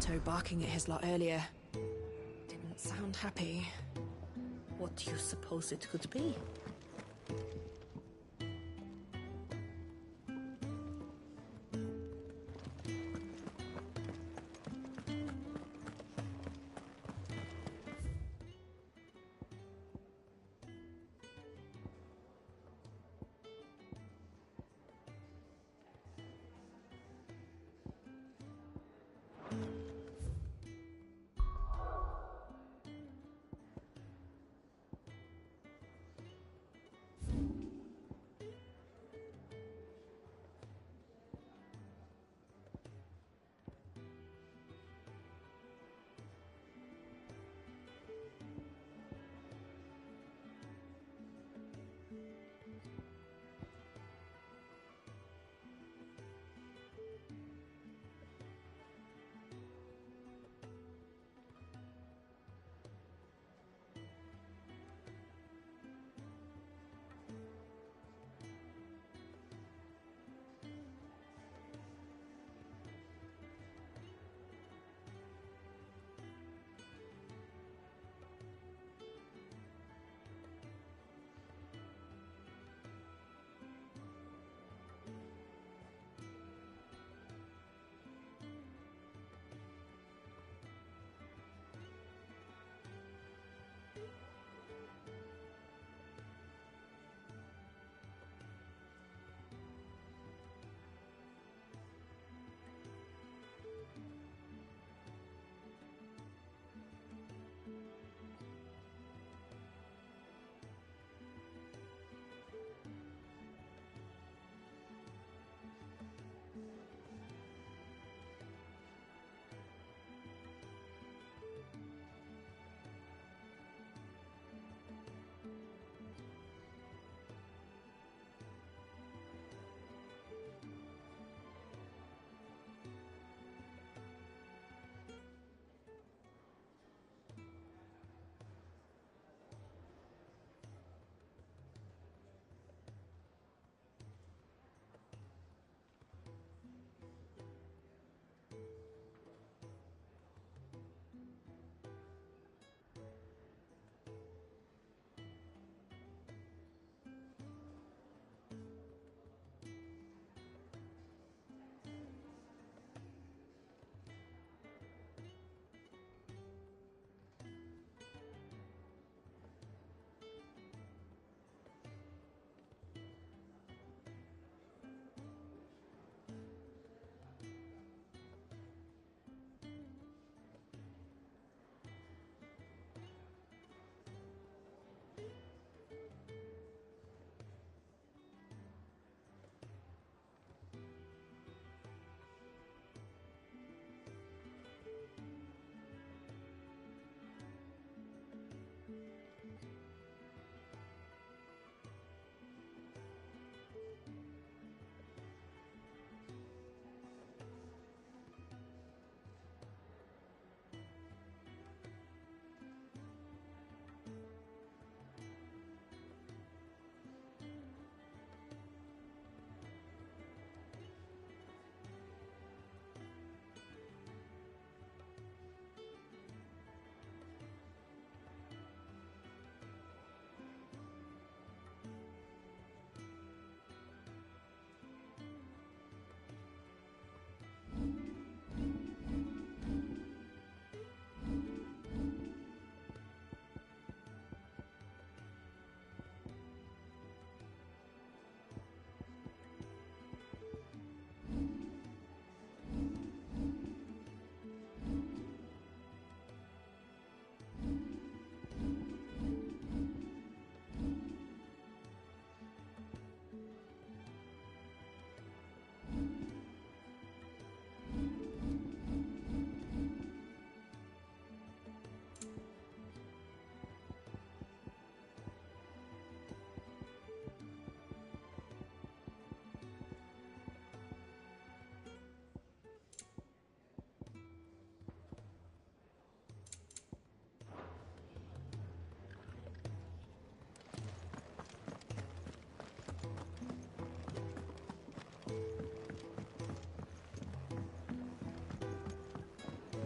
Otto barking at his lot earlier. Didn't sound happy. What do you suppose it could be?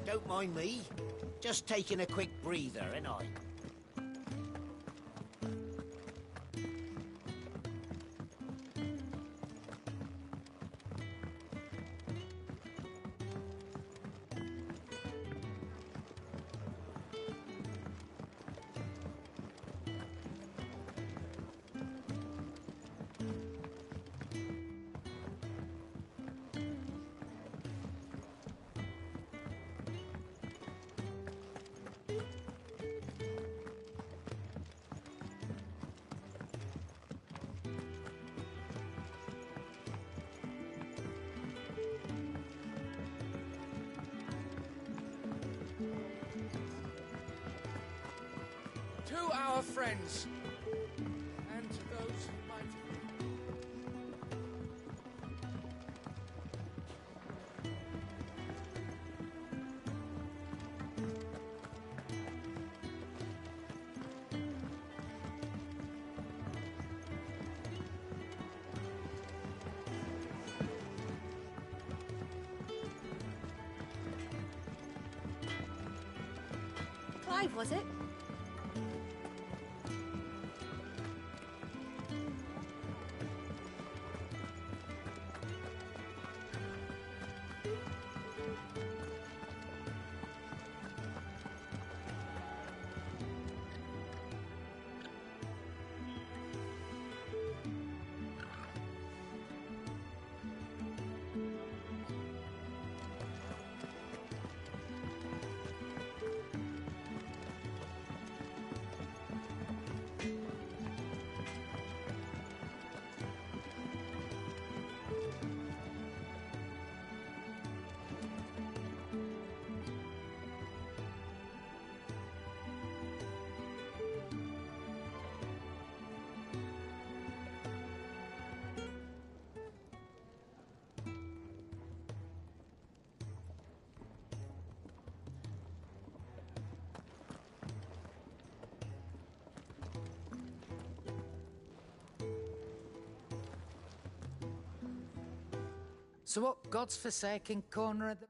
Don't mind me. Just taking a quick breather, ain't I? To our friends, and to those who might... Clive, was it? So what God's forsaken corner of the...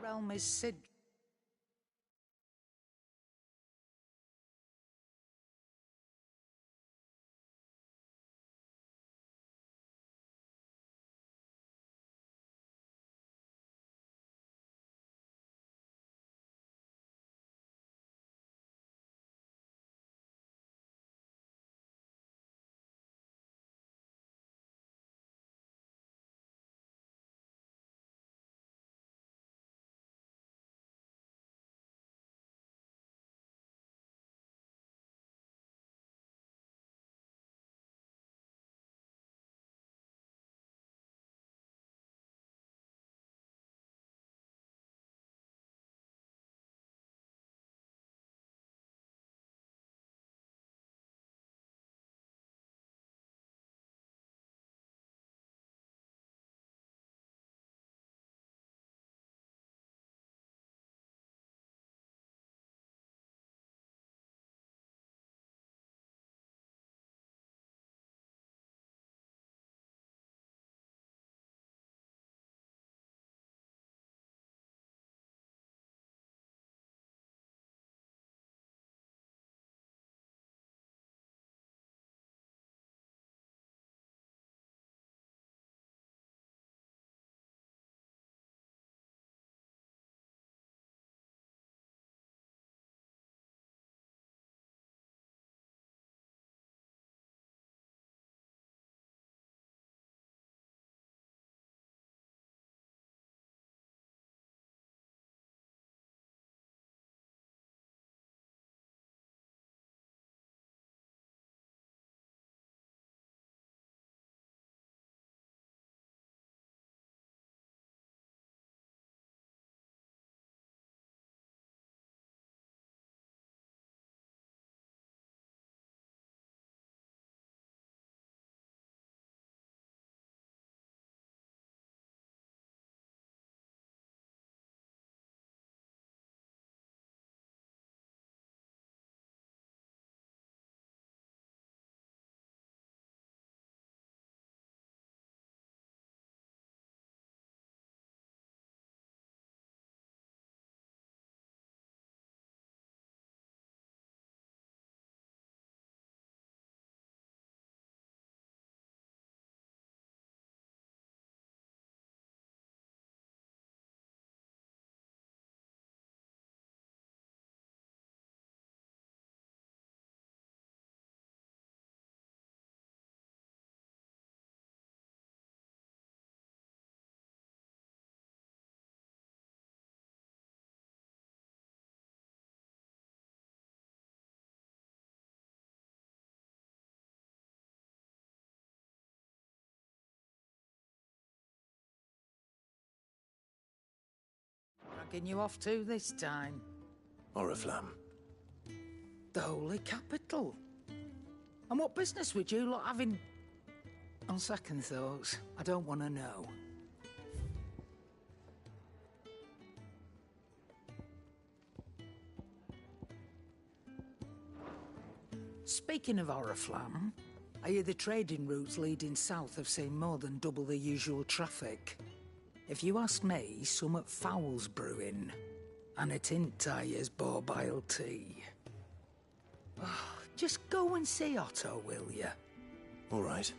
realm is Sid... taking you off to this time? Oriflamme. The Holy Capital. And what business would you lot having? On second thoughts, I don't want to know. Speaking of Oriflamme, I hear the trading routes leading south have seen more than double the usual traffic. If you ask me, summat foul's brewing. And it ain't Tyre's borbile tea. Oh, just go and see Otto, will you? All right.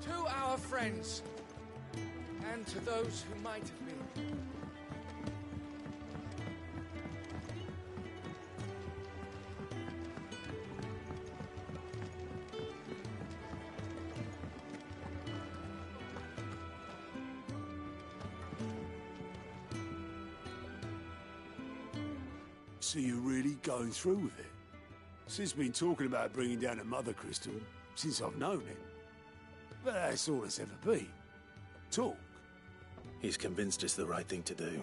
To our friends, and to those who might have been. So you're really going through with it? Sid's been talking about bringing down a Mother Crystal since I've known him. But that's all it's ever been. Talk. He's convinced it's the right thing to do.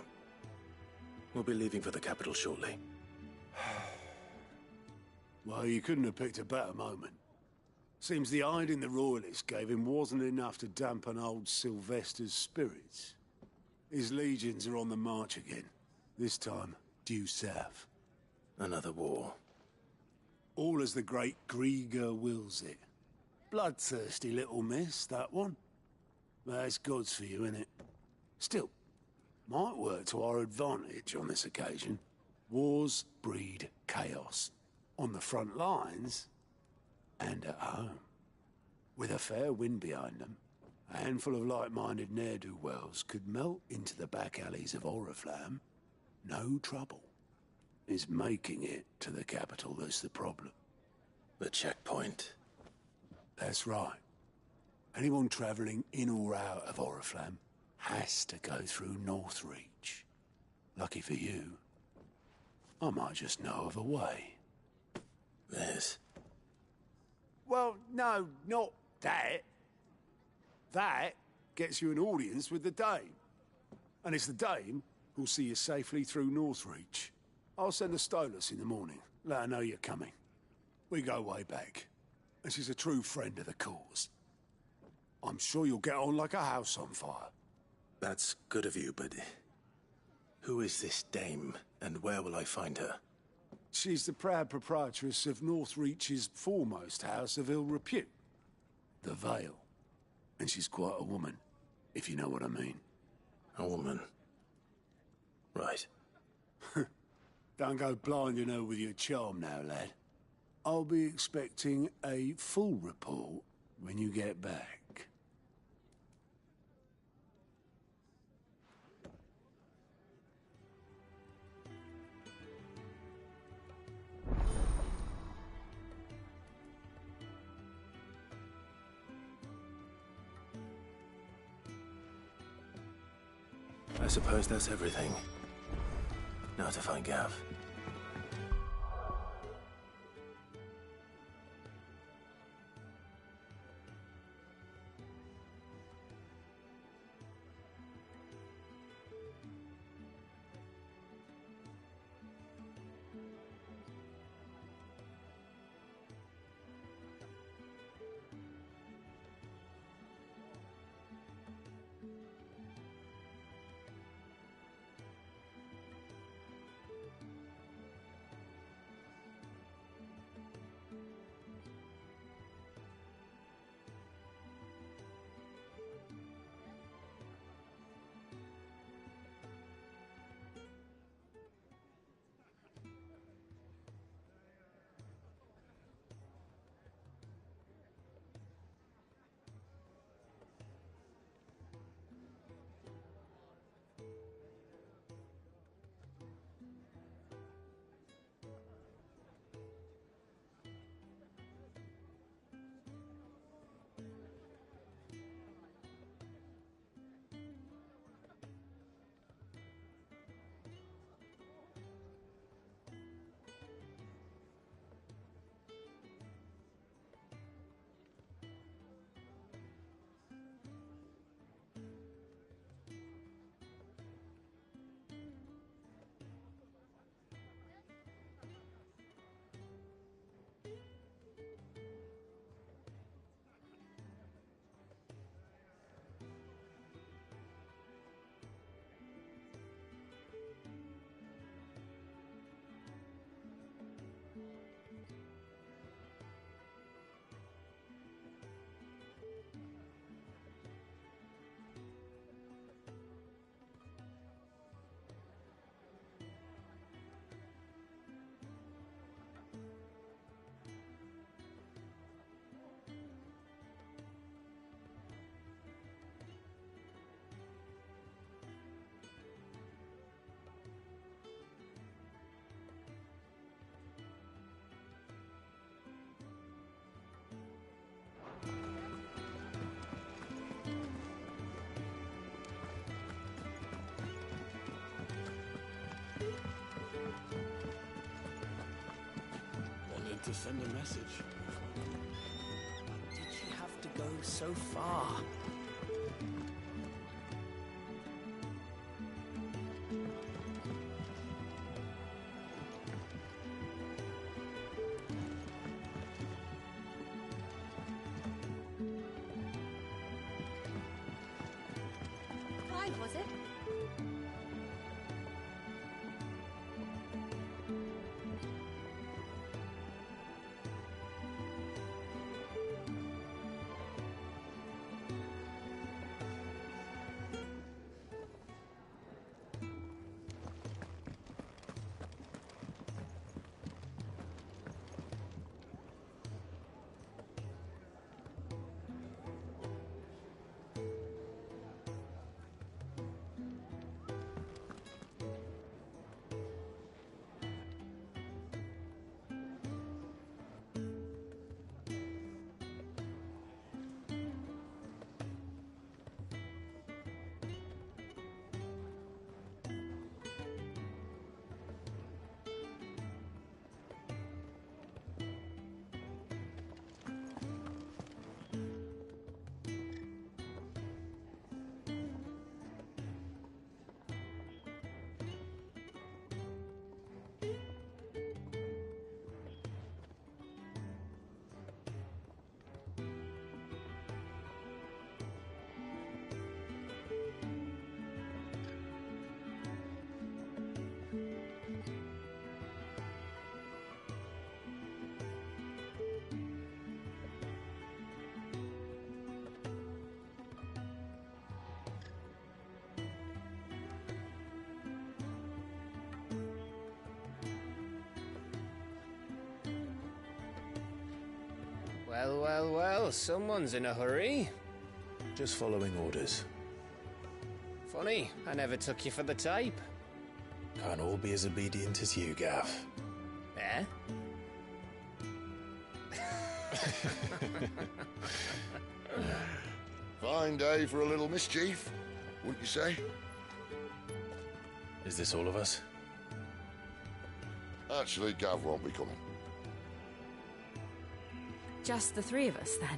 We'll be leaving for the capital shortly. Well, you couldn't have picked a better moment. Seems the hiding the Royalists gave him wasn't enough to dampen old Sylvester's spirits. His legions are on the march again. This time, due south. Another war. All as the great Grieger wills it. Bloodthirsty little miss, that one. That's God's for you, innit? Still, might work to our advantage on this occasion. Wars breed chaos. On the front lines, and at home. With a fair wind behind them, a handful of like-minded ne'er-do-wells could melt into the back alleys of Oriflamme. No trouble. It's making it to the capital that's the problem. The checkpoint. That's right. Anyone travelling in or out of Oriflamme has to go through Northreach. Lucky for you, I might just know of a way. This. Well, no, not that. That gets you an audience with the Dame. And it's the Dame who'll see you safely through Northreach. I'll send the Stolas in the morning, let her know you're coming. We go way back, and she's a true friend of the cause. I'm sure you'll get on like a house on fire. That's good of you, but who is this dame, and where will I find her? She's the proud proprietress of Northreach's foremost house of ill repute, the Vale. And she's quite a woman, if you know what I mean. A woman. Right. Don't go blinding her with your charm now, lad. I'll be expecting a full report when you get back. I suppose that's everything. Now to find Gav. to send a message. Did she have to go so far? Clive, was it? Well, well, well, someone's in a hurry. Just following orders. Funny, I never took you for the type. Can't all be as obedient as you, Gaff. Eh? Fine day for a little mischief, wouldn't you say? Is this all of us? Actually, Gav won't be coming. Just the three of us, then.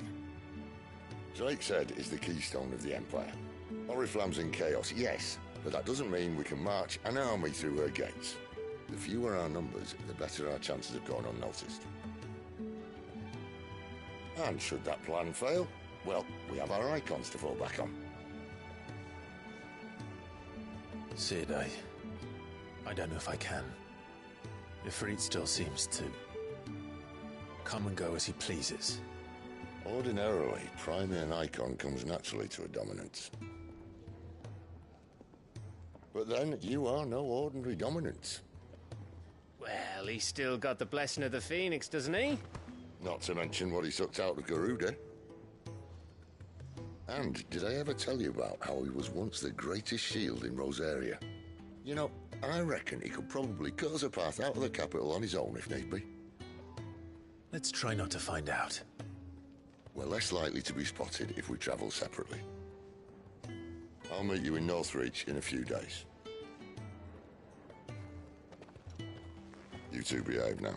Drake's Head is the keystone of the Empire. Oriflamme's in chaos, yes, but that doesn't mean we can march an army through her gates. The fewer our numbers, the better our chances of going unnoticed. And should that plan fail, well, we have our icons to fall back on. Cid, I don't know if I can. Ifrit still seems to come and go as he pleases. Ordinarily, priming an icon comes naturally to a dominance. But then, you are no ordinary dominance. Well, he's still got the blessing of the Phoenix, doesn't he? Not to mention what he sucked out of Garuda. And did I ever tell you about how he was once the greatest shield in Rosaria? You know, I reckon he could probably cut us a path out of the capital on his own if need be. Let's try not to find out. We're less likely to be spotted if we travel separately. I'll meet you in Northreach in a few days. You two behave now.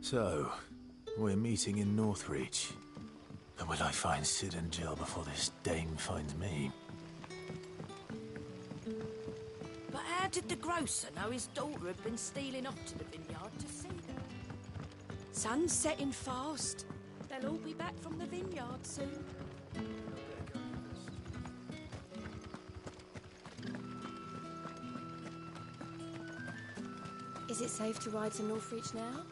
So, we're meeting in Northreach. But will I find Sid and Jill before this dame finds me? But how did the grocer know his daughter had been stealing off to the vineyard to see them? Sun's setting fast. They'll all be back from the vineyard soon. Is it safe to ride to Northreach now?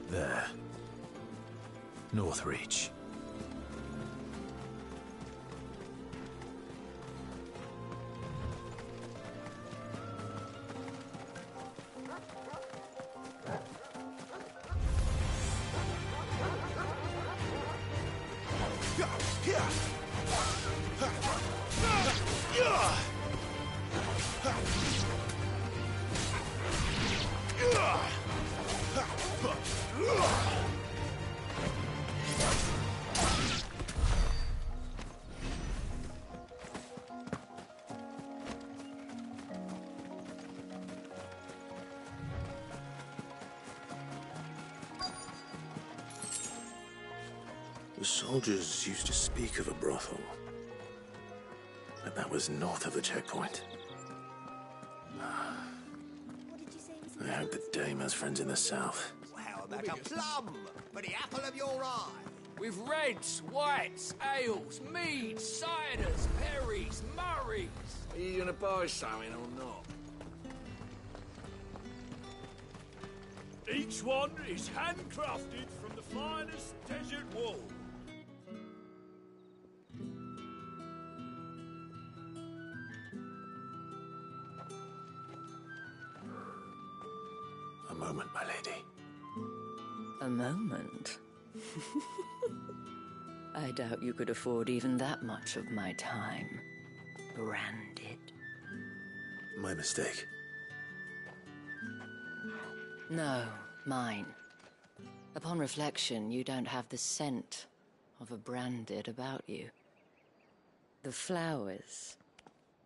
There. Northreach. The soldiers used to speak of a brothel, but that was north of the checkpoint. I hope the dame has friends in the south. How about a plum for the apple of your eye? With reds, whites, ales, meads, ciders, perries, murrays. Are you gonna buy something or not? Each one is handcrafted from the finest desert wool. A moment, my lady. A moment? I doubt you could afford even that much of my time. Branded. My mistake. No, mine. Upon reflection, you don't have the scent of a branded about you. The flowers.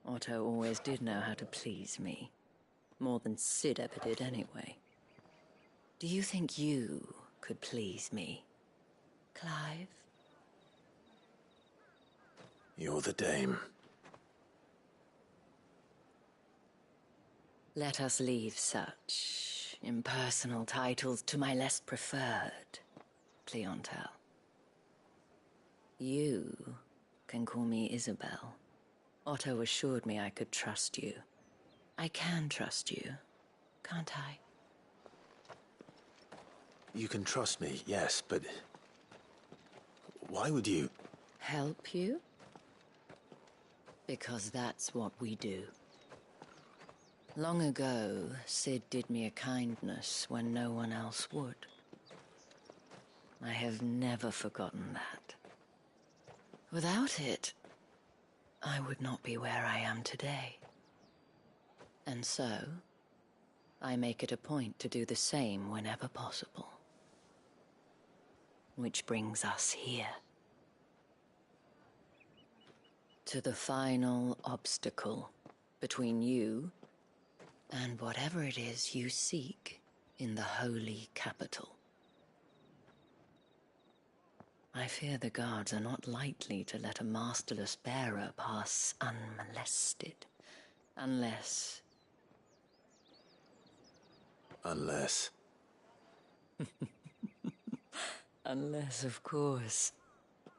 Otto always did know how to please me. More than Sid ever did anyway. Do you think you could please me, Clive? You're the dame. Let us leave such impersonal titles to my less preferred, Cleontel. You can call me Isabel. Otto assured me I could trust you. I can trust you, can't I? You can trust me, yes, but... why would you... Help you? Because that's what we do. Long ago, Sid did me a kindness when no one else would. I have never forgotten that. Without it, I would not be where I am today. And so, I make it a point to do the same whenever possible. Which brings us here. To the final obstacle between you and whatever it is you seek in the holy capital. I fear the guards are not likely to let a masterless bearer pass unmolested. Unless... Unless... Unless, of course,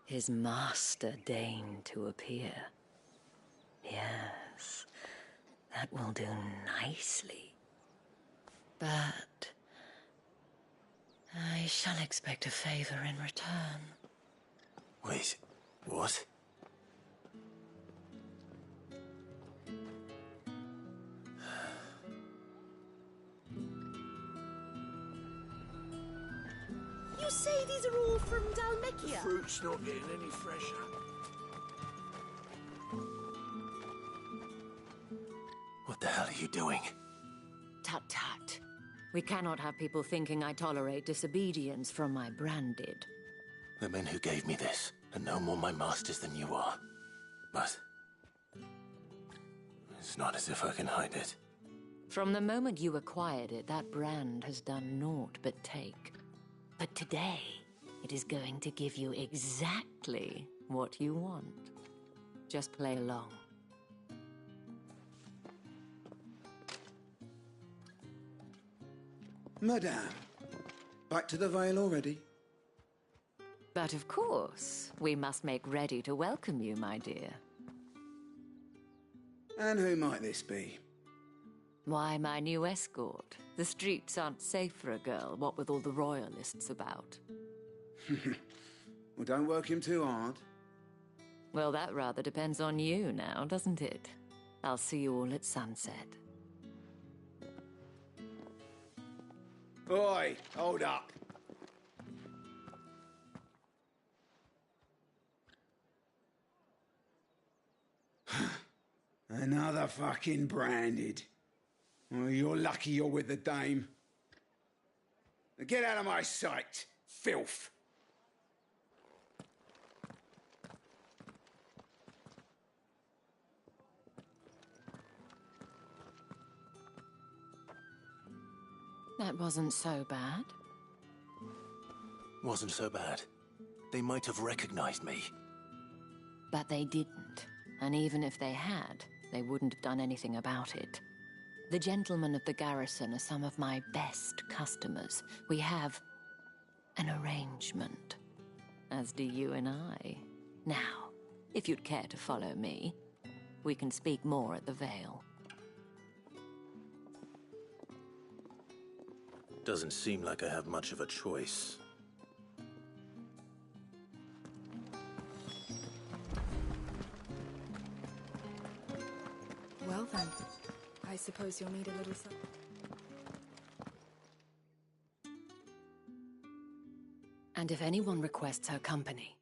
his master deigned to appear. Yes, that will do nicely. But... I shall expect a favor in return. Wait, what? You say these are all from Dhalmekia? Fruit's not getting any fresher. What the hell are you doing? Tut-tut. We cannot have people thinking I tolerate disobedience from my branded. The men who gave me this are no more my masters than you are. But... it's not as if I can hide it. From the moment you acquired it, that brand has done naught but take. But today, it is going to give you exactly what you want. Just play along. Madame, back to the Vale already? But of course, we must make ready to welcome you, my dear. And who might this be? Why, my new escort. The streets aren't safe for a girl, what with all the royalists about. Well, don't work him too hard. Well, that rather depends on you now, doesn't it? I'll see you all at sunset. Oi, hold up. Another fucking branded. Well, you're lucky you're with the dame. Now get out of my sight, filth. That wasn't so bad. Wasn't so bad. They might have recognized me. But they didn't. And even if they had, they wouldn't have done anything about it. The gentlemen of the garrison are some of my best customers. We have an arrangement, as do you and I. Now, if you'd care to follow me, we can speak more at the Vale. Doesn't seem like I have much of a choice. Well then, I suppose you'll need a little And if anyone requests her company,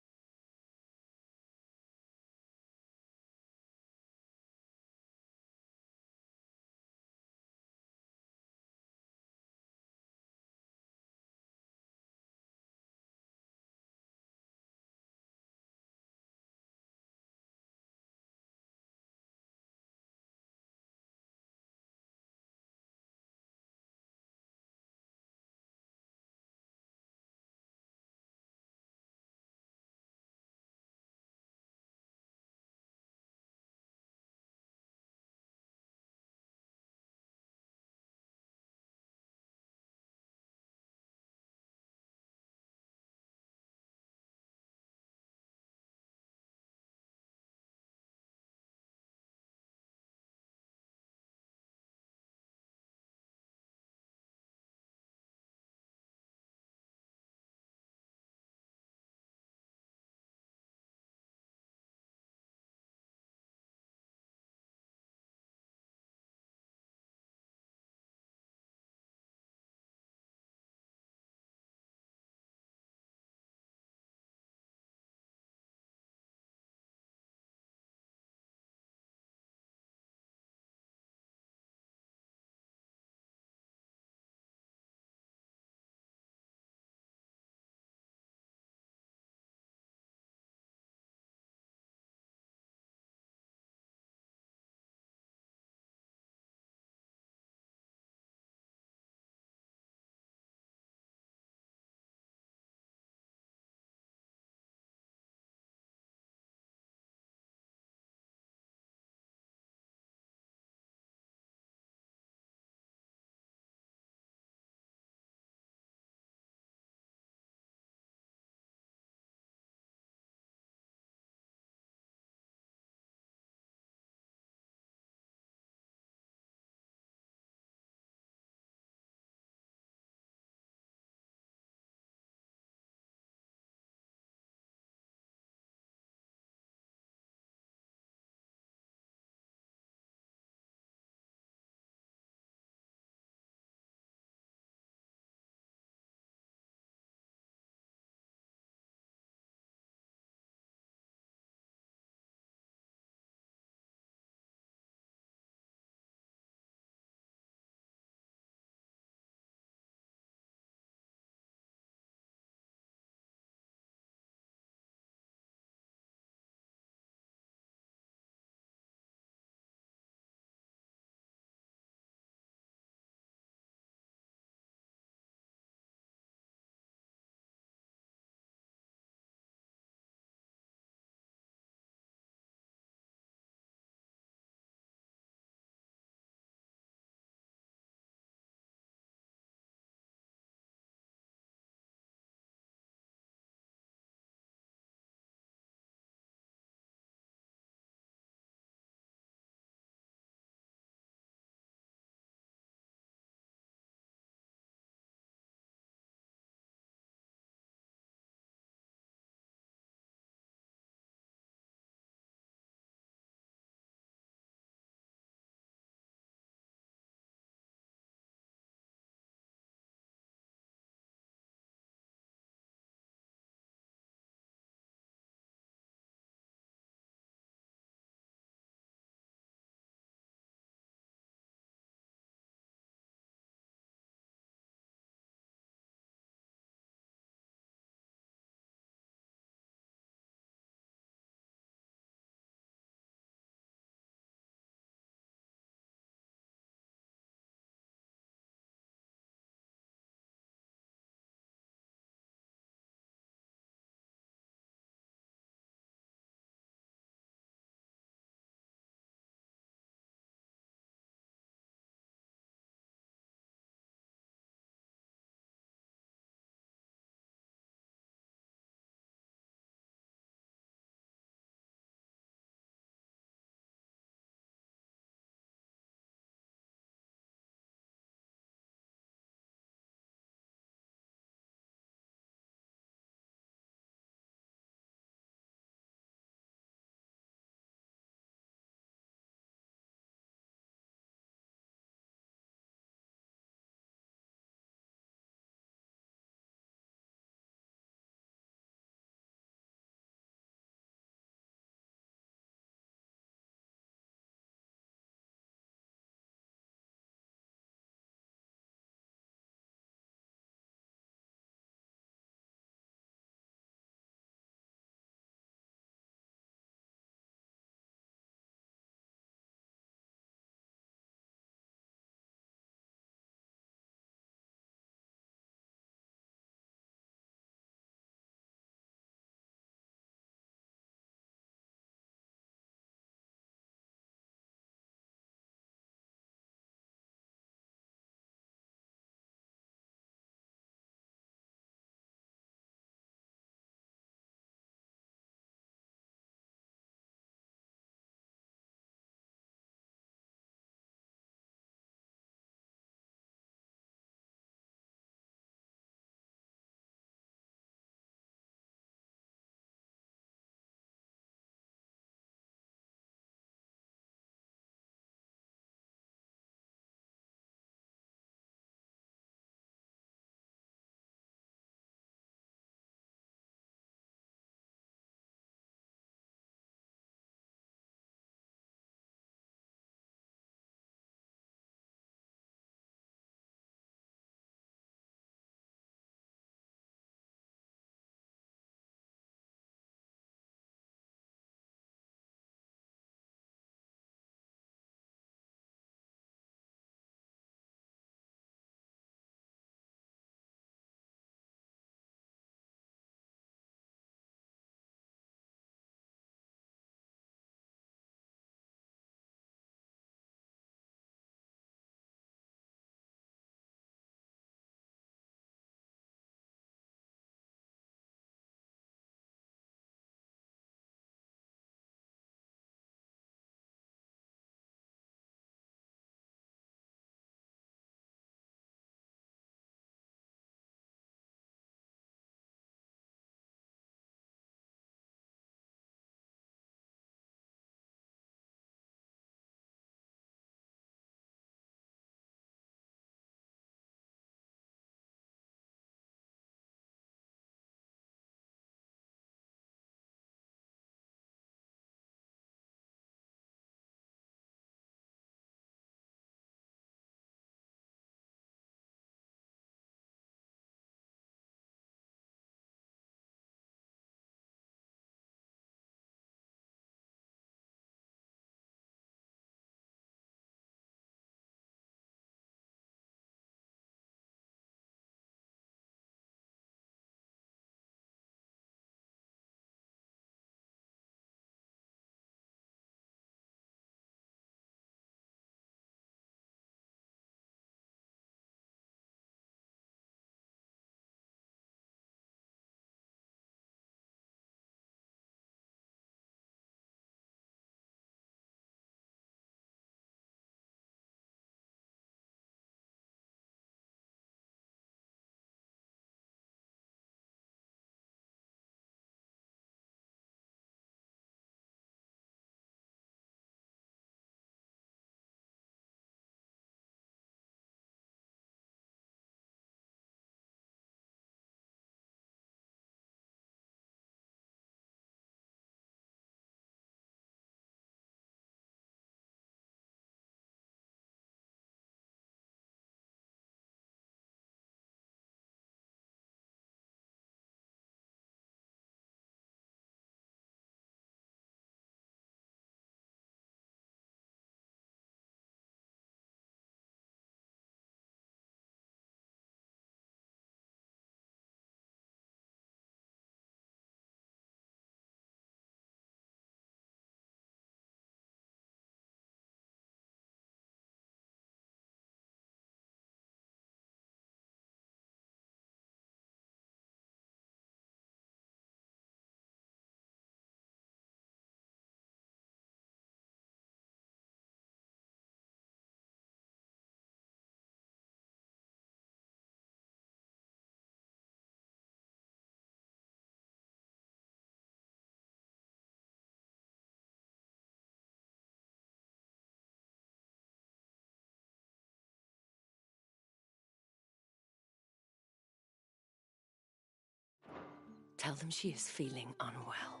Tell them she is feeling unwell.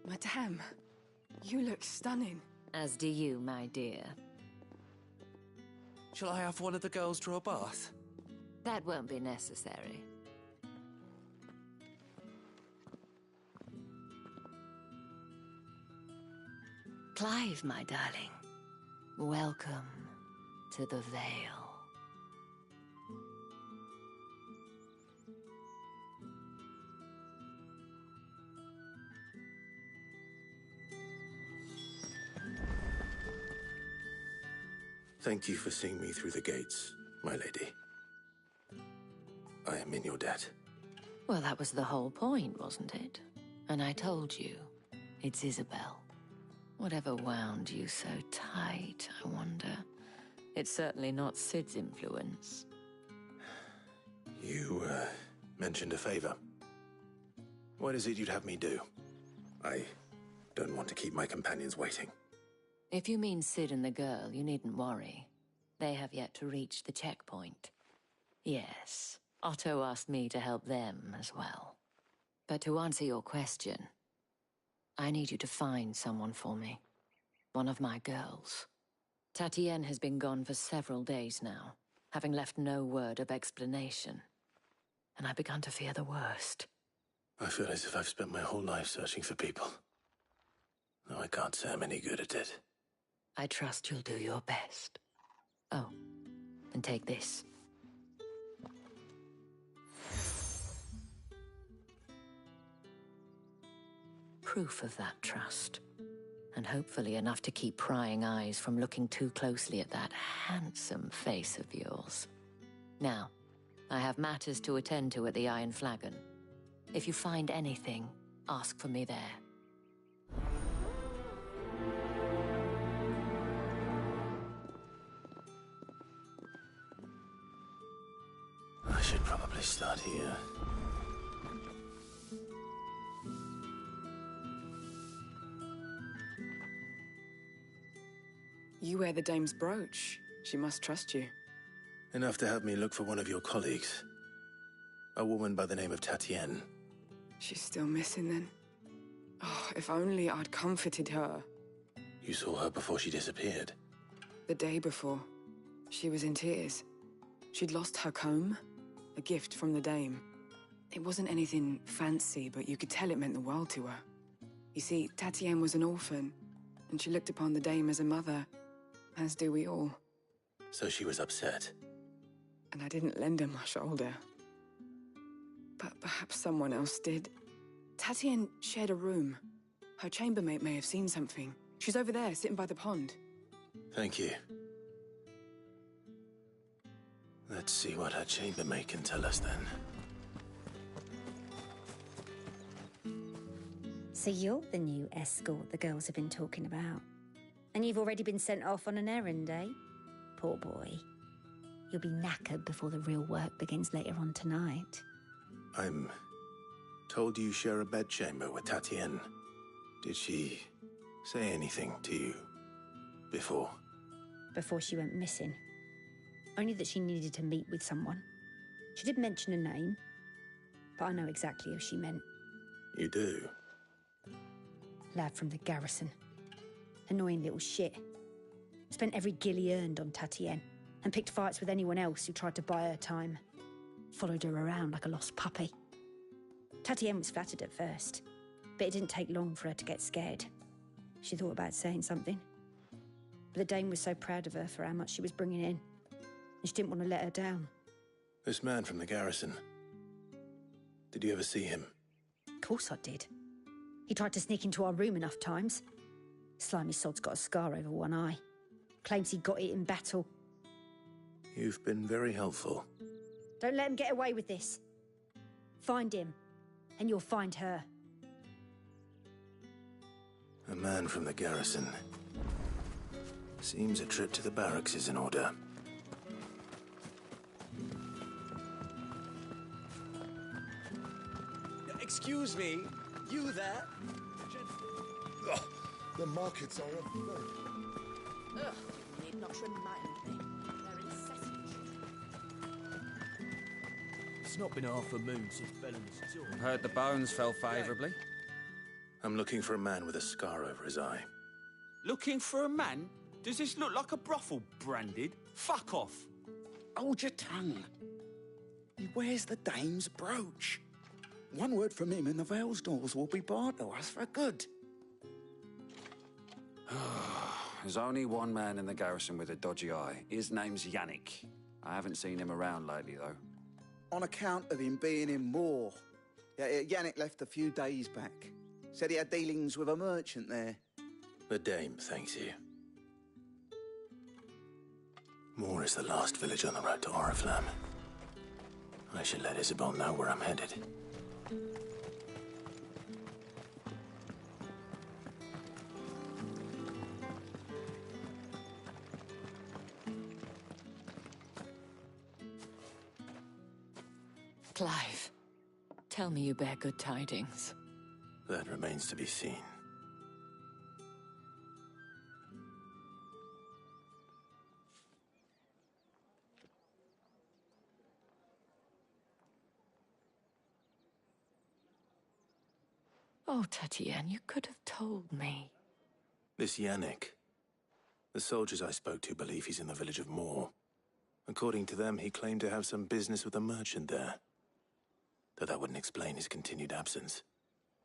Madame, you look stunning. As do you, my dear. Shall I have one of the girls draw a bath? That won't be necessary. Clive, my darling. Welcome to the Vale. Thank you for seeing me through the gates, my lady. I am in your debt. Well, that was the whole point, wasn't it? And I told you, it's Isabel. Whatever wound you so tight, I wonder. It's certainly not Sid's influence. You, mentioned a favor. What is it you'd have me do? I don't want to keep my companions waiting. If you mean Sid and the girl, you needn't worry. They have yet to reach the checkpoint. Yes, Otto asked me to help them as well. But to answer your question, I need you to find someone for me. One of my girls. Tatienne has been gone for several days now, having left no word of explanation. And I've begun to fear the worst. I feel as if I've spent my whole life searching for people. Though I can't say I'm any good at it. I trust you'll do your best. Oh, and take this. Proof of that trust. And hopefully enough to keep prying eyes from looking too closely at that handsome face of yours. Now, I have matters to attend to at the Iron Flagon. If you find anything, ask for me there. I should probably start here. You wear the dame's brooch. She must trust you. Enough to have me look for one of your colleagues. A woman by the name of Tatienne. She's still missing then. Oh, if only I'd comforted her. You saw her before she disappeared? The day before. She was in tears. She'd lost her comb, a gift from the dame. It wasn't anything fancy, but you could tell it meant the world to her. You see, Tatienne was an orphan, and she looked upon the dame as a mother, as do we all. So she was upset. And I didn't lend her my shoulder. But perhaps someone else did. Tatienne shared a room. Her chambermaid may have seen something. She's over there, sitting by the pond. Thank you. Let's see what her chambermaid can tell us then. So you're the new escort the girls have been talking about. And you've already been sent off on an errand, eh? Poor boy. You'll be knackered before the real work begins later on tonight. I'm told you share a bedchamber with Tatienne. Did she say anything to you before? Before she went missing. Only that she needed to meet with someone. She did mention a name, but I know exactly who she meant. You do? Lad from the garrison. Annoying little shit. Spent every gil he earned on Tatienne, and picked fights with anyone else who tried to buy her time. Followed her around like a lost puppy. Tatienne was flattered at first, but it didn't take long for her to get scared. She thought about saying something. But the dame was so proud of her for how much she was bringing in, and she didn't want to let her down. This man from the garrison. Did you ever see him? Of course I did. He tried to sneak into our room enough times. Slimy sod's got a scar over one eye. Claims he got it in battle. You've been very helpful. Don't let him get away with this. Find him, and you'll find her. A man from the garrison. Seems a trip to the barracks is in order. Excuse me, you there? Oh, the markets are afloat. Ugh, you need not remind me. They're incessant. It's not been half a moon since Bellamy's tour. Heard the bones fell favourably. I'm looking for a man with a scar over his eye. Looking for a man? Does this look like a brothel, Branded? Fuck off! Hold your tongue. He wears the dame's brooch. One word from him and the Vale's doors will be barred to us for good. There's only one man in the garrison with a dodgy eye. His name's Yannick. I haven't seen him around lately, though. On account of him being in Moor. Yeah, Yannick left a few days back. Said he had dealings with a merchant there. The Dame thanks you. Moor is the last village on the road to Oriflamme. I should let Isabel know where I'm headed. Clive, tell me you bear good tidings. That remains to be seen. Oh, Tatienne, you could have told me. This Yannick. The soldiers I spoke to believe he's in the village of Moor. According to them, he claimed to have some business with a merchant there. Though that wouldn't explain his continued absence.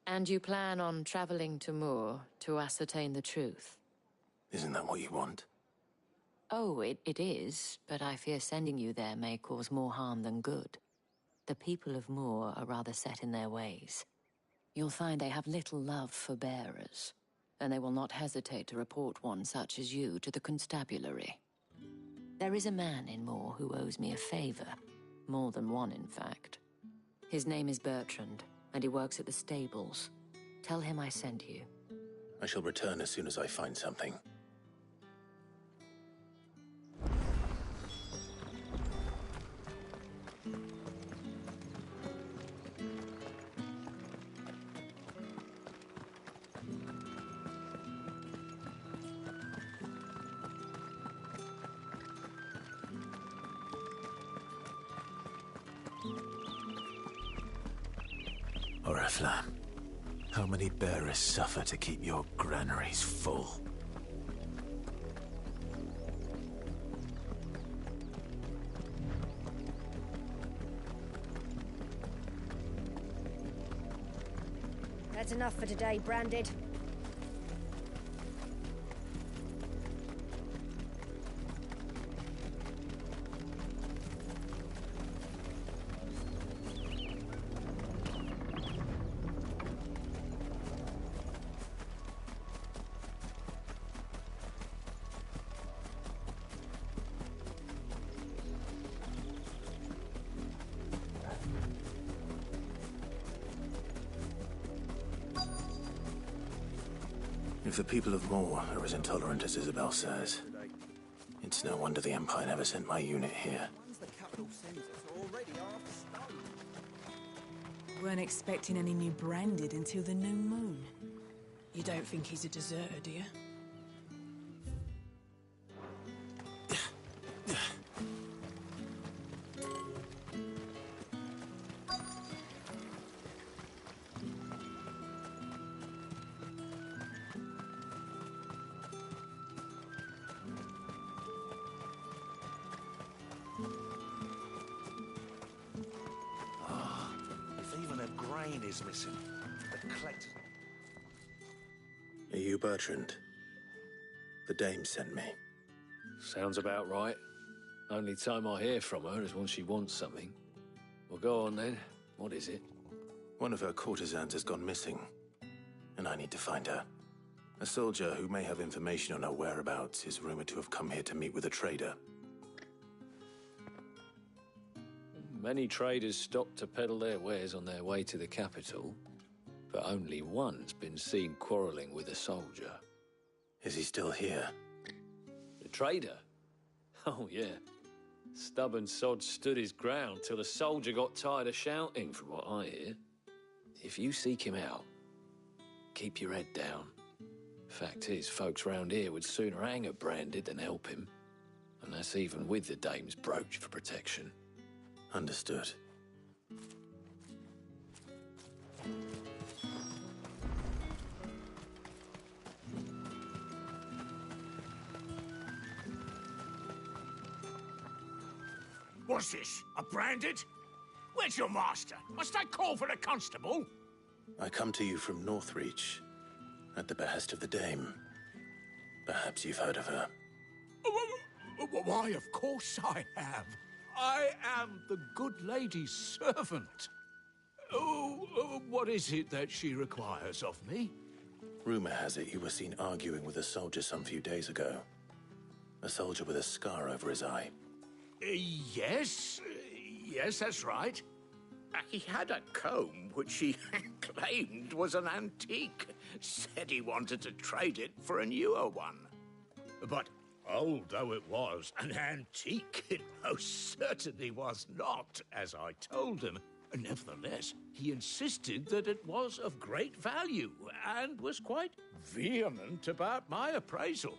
And you plan on traveling to Moor to ascertain the truth? Isn't that what you want? Oh, it is, but I fear sending you there may cause more harm than good. The people of Moor are rather set in their ways. You'll find they have little love for bearers, and they will not hesitate to report one such as you to the constabulary. There is a man in Moor who owes me a favor. More than one, in fact. His name is Bertrand, and he works at the stables. Tell him I sent you. I shall return as soon as I find something. Oriflamme, how many bearers suffer to keep your granaries full? That's enough for today, Branded. If the people of Moor are as intolerant as Isabel says, it's no wonder the Empire never sent my unit here. Weren't expecting any new Branded until the new moon. You don't think he's a deserter, do you? Is missing. The collect. Are you Bertrand? The Dame sent me. Sounds about right. Only time I hear from her is when she wants something. Well, go on then. What is it? One of her courtesans has gone missing, and I need to find her. A soldier who may have information on her whereabouts is rumored to have come here to meet with a trader. Many traders stop to peddle their wares on their way to the capital, but only one's been seen quarreling with a soldier. Is he still here? The trader? Oh, yeah. Stubborn sod stood his ground till the soldier got tired of shouting, from what I hear. If you seek him out, keep your head down. Fact is, folks round here would sooner hang a Branded than help him. And that's even with the Dame's brooch for protection. Understood. What's this? A branded? Where's your master? Must I call for a constable? I come to you from Northreach, at the behest of the Dame. Perhaps you've heard of her. Why, of course I have. I am the good lady's servant. What is it that she requires of me? Rumor has it you were seen arguing with a soldier some few days ago. A soldier with a scar over his eye. Yes, that's right. He had a comb which he claimed was an antique. Said he wanted to trade it for a newer one. But old though it was, an antique it most certainly was not, as I told him. Nevertheless, he insisted that it was of great value and was quite vehement about my appraisal.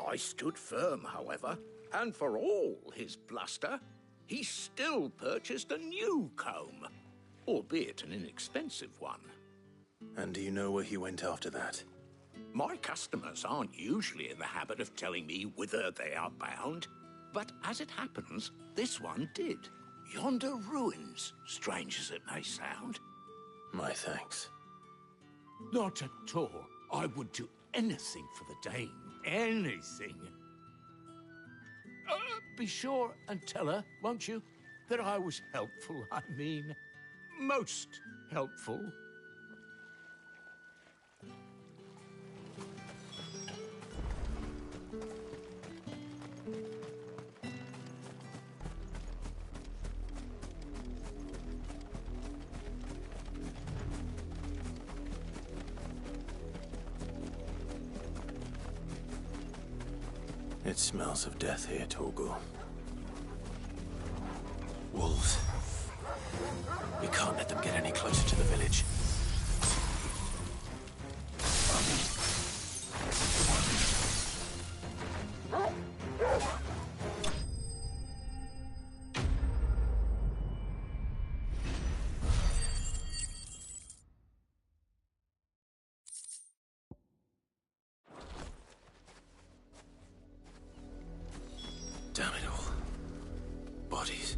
I stood firm, however, and for all his bluster, he still purchased a new comb, albeit an inexpensive one. And do you know where he went after that? My customers aren't usually in the habit of telling me whither they are bound, but as it happens, this one did. Yonder ruins, strange as it may sound. My thanks. Not at all. I would do anything for the Dame. Anything. Be sure and tell her, won't you, that I was helpful, I mean, most helpful. It smells of death here, Torgal. Wolves. We can't let them get any closer to the village. Damn it all. Bodies.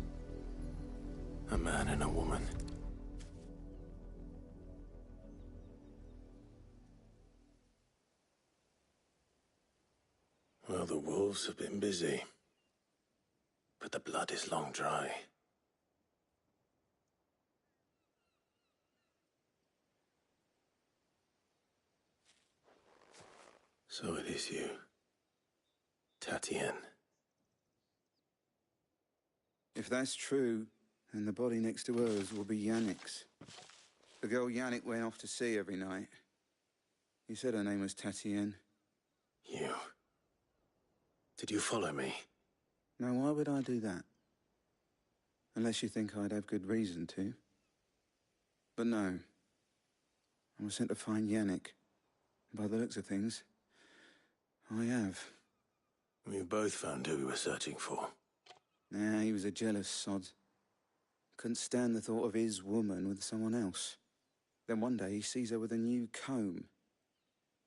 A man and a woman. Well, the wolves have been busy. But the blood is long dry. So it is you, Tatien. If that's true, then the body next to hers will be Yannick's. The girl Yannick went off to sea every night. He said her name was Tatien. You... Did you follow me? Now, why would I do that? Unless you think I'd have good reason to. But no. I was sent to find Yannick. By the looks of things, I have. We both found who we were searching for. Nah, he was a jealous sod. Couldn't stand the thought of his woman with someone else. Then one day he sees her with a new comb.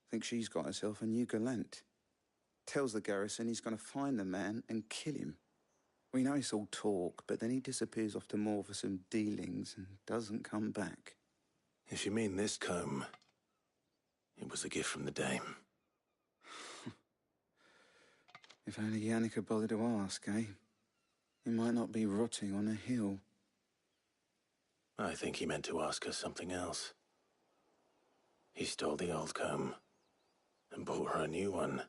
Thinks she's got herself a new gallant. Tells the garrison he's going to find the man and kill him. We know it's all talk, but then he disappears off to Moor for some dealings and doesn't come back. If you mean this comb, it was a gift from the Dame. If only Yannick had bothered to ask, eh? He might not be rotting on a hill. I think he meant to ask her something else. He stole the old comb and bought her a new one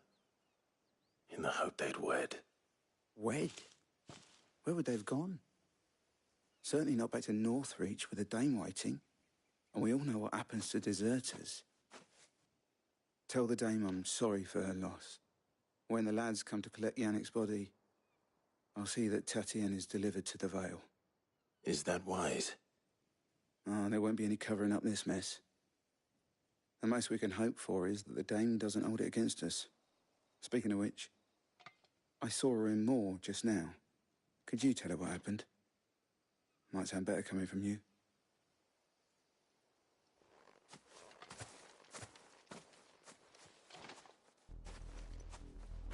in the hope they'd wed. Wed? Where would they have gone? Certainly not back to Northreach with the Dame waiting. And we all know what happens to deserters. Tell the Dame I'm sorry for her loss. When the lads come to collect Yannick's body, I'll see that Tatien is delivered to the Vale. Is that wise? Oh, there won't be any covering up this mess. The most we can hope for is that the Dame doesn't hold it against us. Speaking of which, I saw her in Moor just now. Could you tell her what happened? Might sound better coming from you.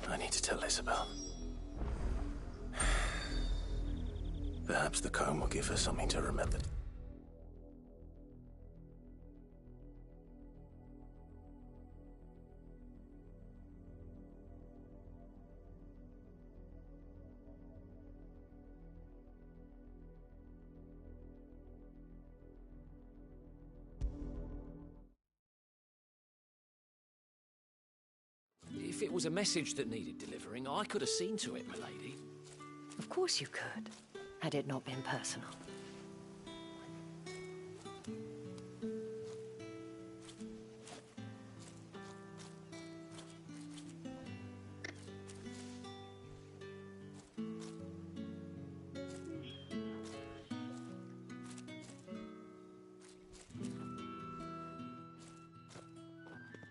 I need to tell Isabel. Perhaps the comb will give her something to remember. If it was a message that needed delivering, I could have seen to it, my lady. Of course you could, had it not been personal.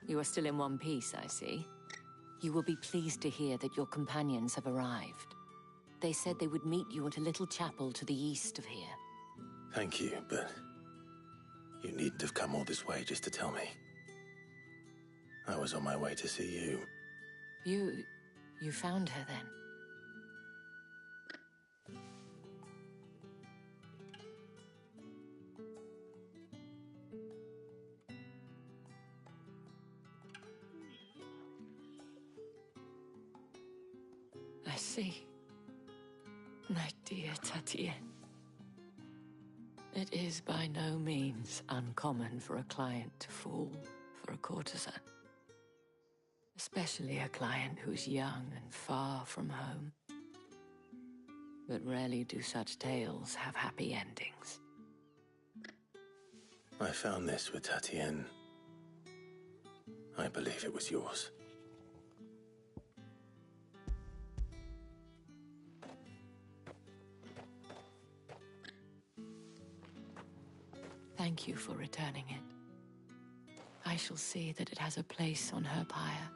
You are still in one piece, I see. You will be pleased to hear that your companions have arrived. They said they would meet you at a little chapel to the east of here. Thank you, but you needn't have come all this way just to tell me. I was on my way to see you. You found her then? I see. My dear Tatien. It is by no means uncommon for a client to fall for a courtesan. Especially a client who's young and far from home. But rarely do such tales have happy endings. I found this with Tatien. I believe it was yours. Thank you for returning it. I shall see that it has a place on her pyre.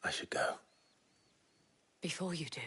I should go. Before you do,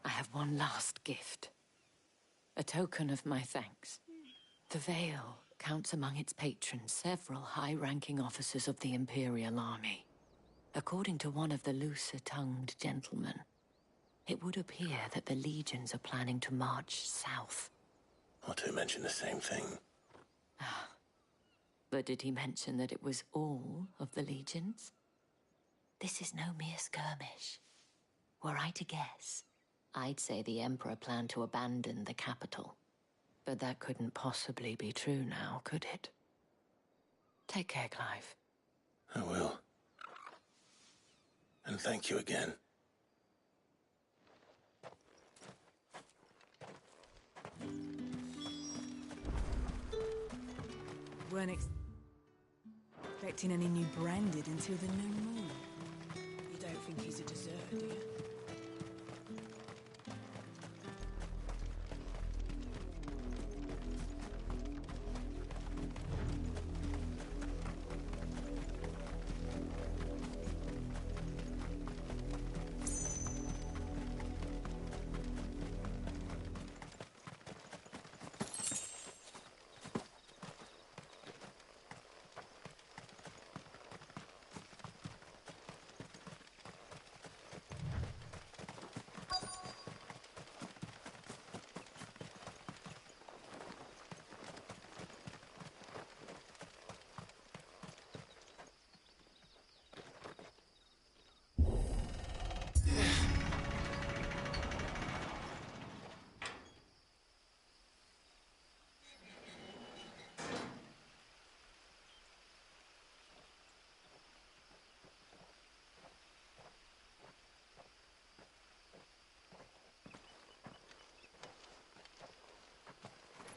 I have one last gift. A token of my thanks. The Vale counts among its patrons several high-ranking officers of the Imperial Army. According to one of the looser-tongued gentlemen, it would appear that the legions are planning to march south. Not to mention the same thing. But did he mention that it was all of the legions? This is no mere skirmish. Were I to guess, I'd say the Emperor planned to abandon the capital. But that couldn't possibly be true now, could it? Take care, Clive. I will. And thank you again. Weren't expecting any new branded until the new moon. You don't think he's a deserter, do you?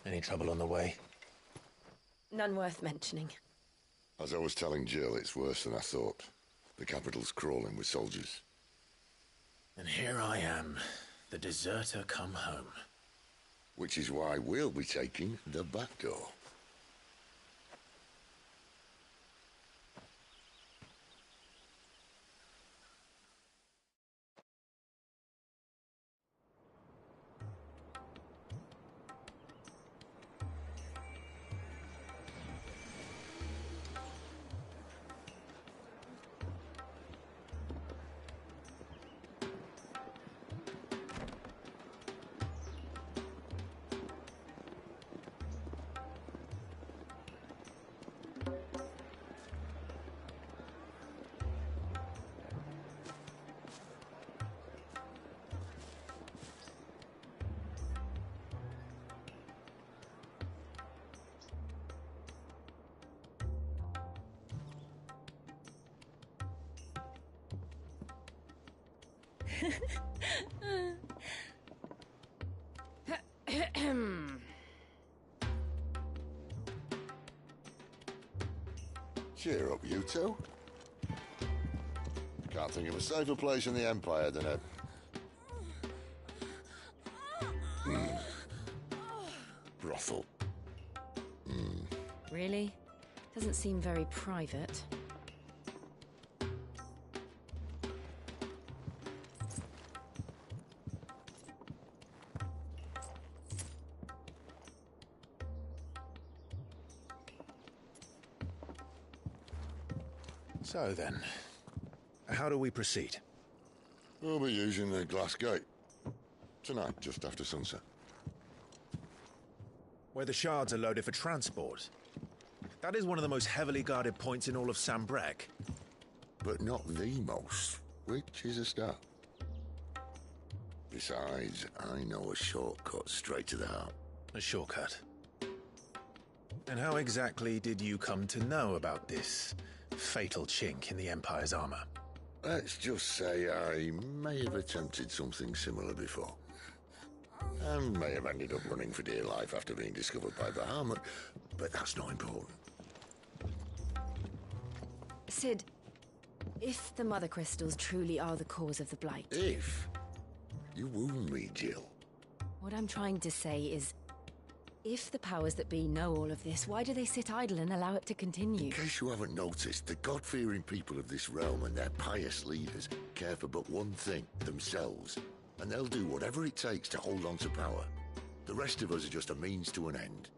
Any trouble on the way? None worth mentioning. As I was telling Jill, it's worse than I thought. The capital's crawling with soldiers. And here I am, the deserter come home. Which is why we'll be taking the back door. Cheer up, you two. Can't think of a safer place in the Empire than a... brothel. Really? Doesn't seem very private. So then, how do we proceed? We'll be using the Glass Gate. Tonight, just after sunset. Where the shards are loaded for transport. That is one of the most heavily guarded points in all of Sambrek. But not the most, which is a start. Besides, I know a shortcut straight to the heart. A shortcut? And how exactly did you come to know about this fatal chink in the Empire's armor? Let's just say I may have attempted something similar before. And may have ended up running for dear life after being discovered by Bahamut, but that's not important. Sid, if the Mother Crystals truly are the cause of the Blight... If? You wound me, Jill. What I'm trying to say is, if the powers that be know all of this, why do they sit idle and allow it to continue? In case you haven't noticed, the God-fearing people of this realm and their pious leaders care for but one thing, themselves. And they'll do whatever it takes to hold on to power. The rest of us are just a means to an end.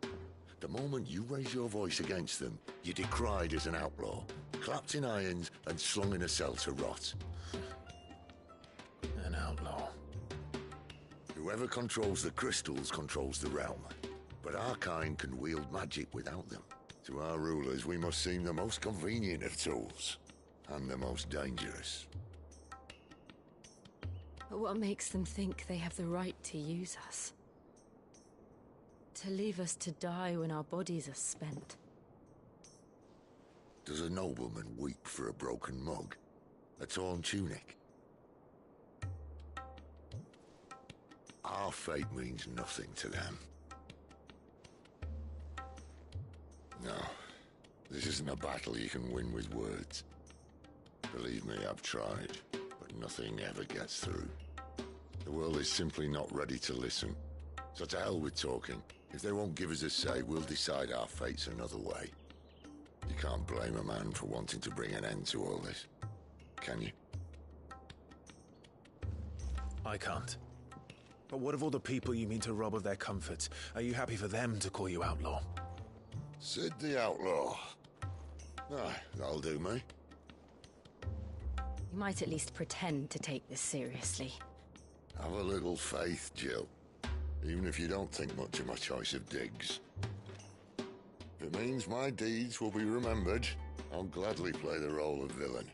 The moment you raise your voice against them, you're decried as an outlaw, clapped in irons and slung in a cell to rot. An outlaw. Whoever controls the crystals controls the realm. But our kind can wield magic without them. To our rulers, we must seem the most convenient of tools. And the most dangerous. But what makes them think they have the right to use us? To leave us to die when our bodies are spent? Does a nobleman weep for a broken mug? A torn tunic? Our fate means nothing to them. No, this isn't a battle you can win with words. Believe me, I've tried, but nothing ever gets through. The world is simply not ready to listen. So to hell with talking. If they won't give us a say, we'll decide our fates another way. You can't blame a man for wanting to bring an end to all this, can you? I can't. But what of all the people you mean to rob of their comforts? Are you happy for them to call you outlaw? Sid the Outlaw. Ah, that'll do me. You might at least pretend to take this seriously. Have a little faith, Jill. Even if you don't think much of my choice of digs. If it means my deeds will be remembered, I'll gladly play the role of villain.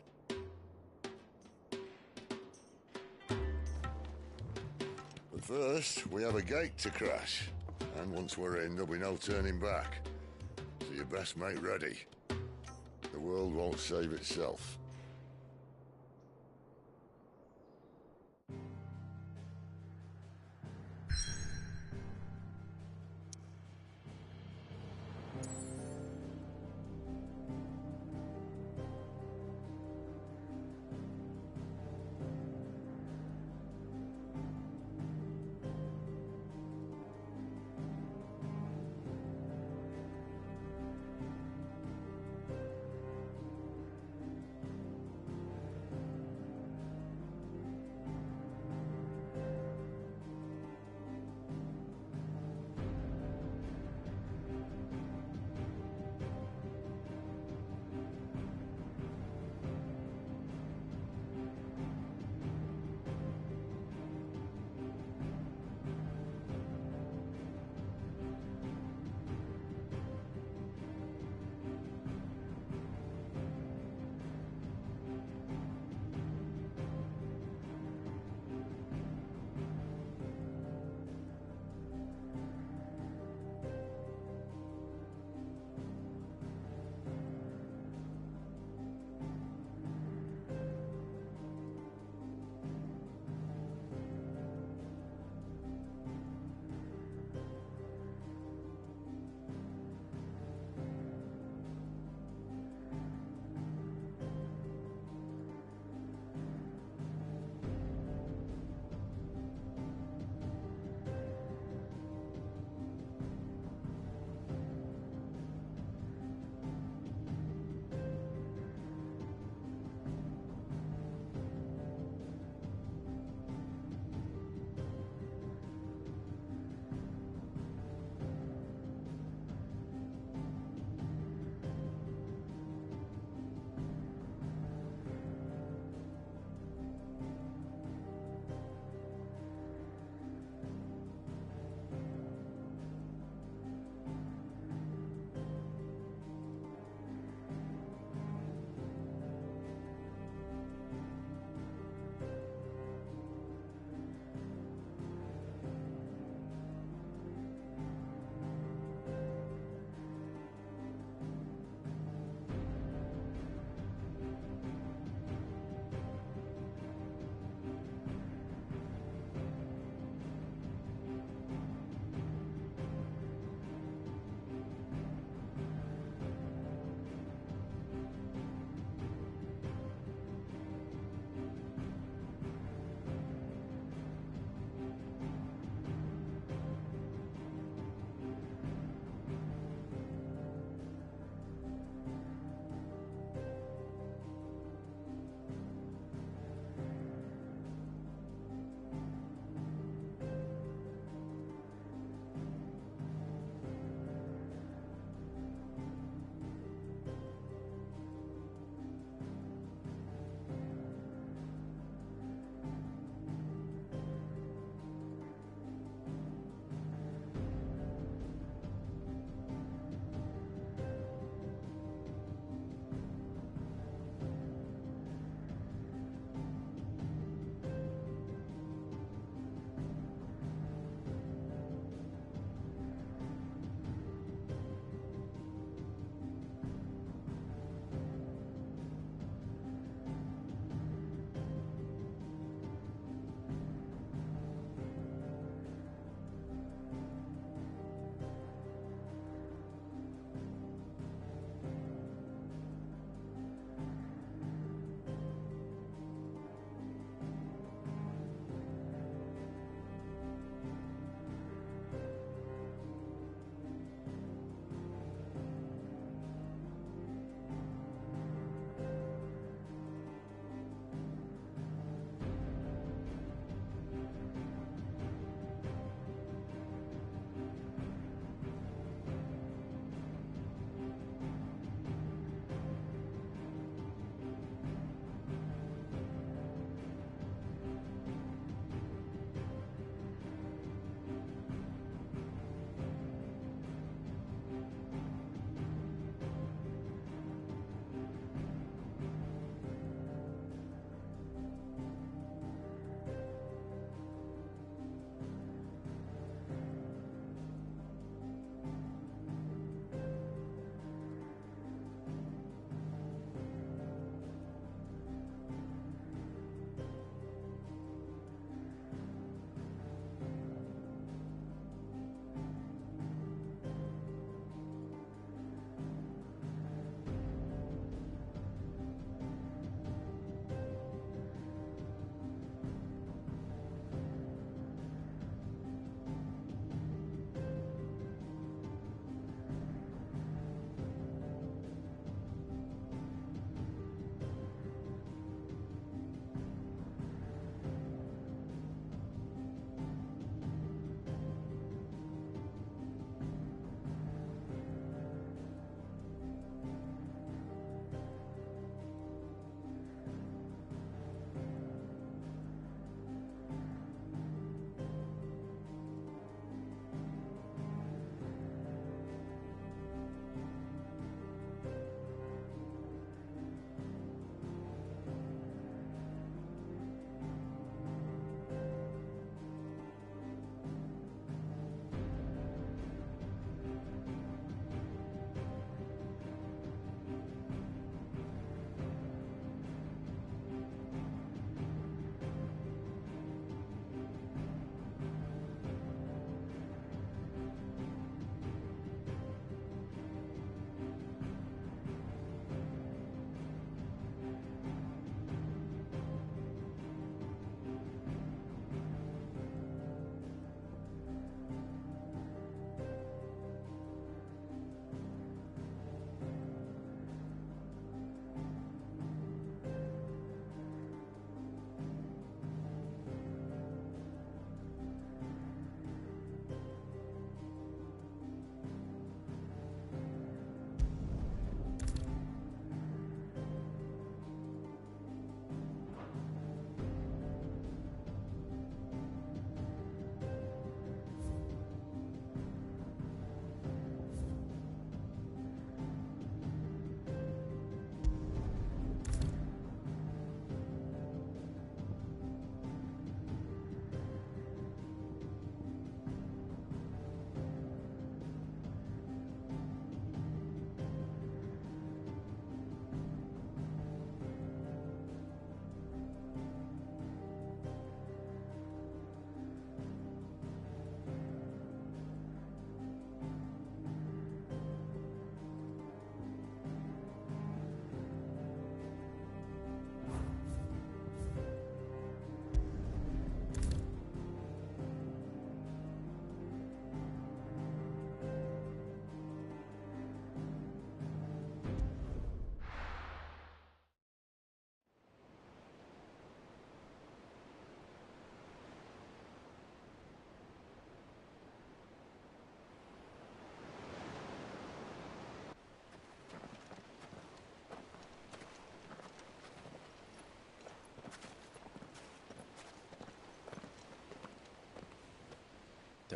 But first, we have a gate to crash. And once we're in, there'll be no turning back. So you best make ready. The world won't save itself.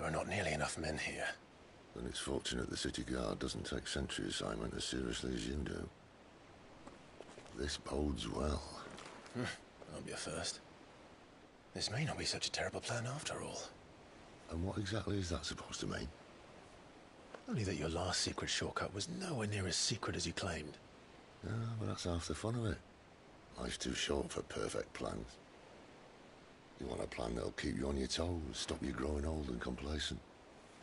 are not nearly enough men here. Then it's fortunate the city guard doesn't take sentry assignment as seriously as you do. This bodes well. That'll be a first. This may not be such a terrible plan after all. And what exactly is that supposed to mean? Only that your last secret shortcut was nowhere near as secret as you claimed. Yeah, but that's half the fun of it. Life's too short for perfect plans. You want a plan that'll keep you on your toes, stop you growing old and complacent.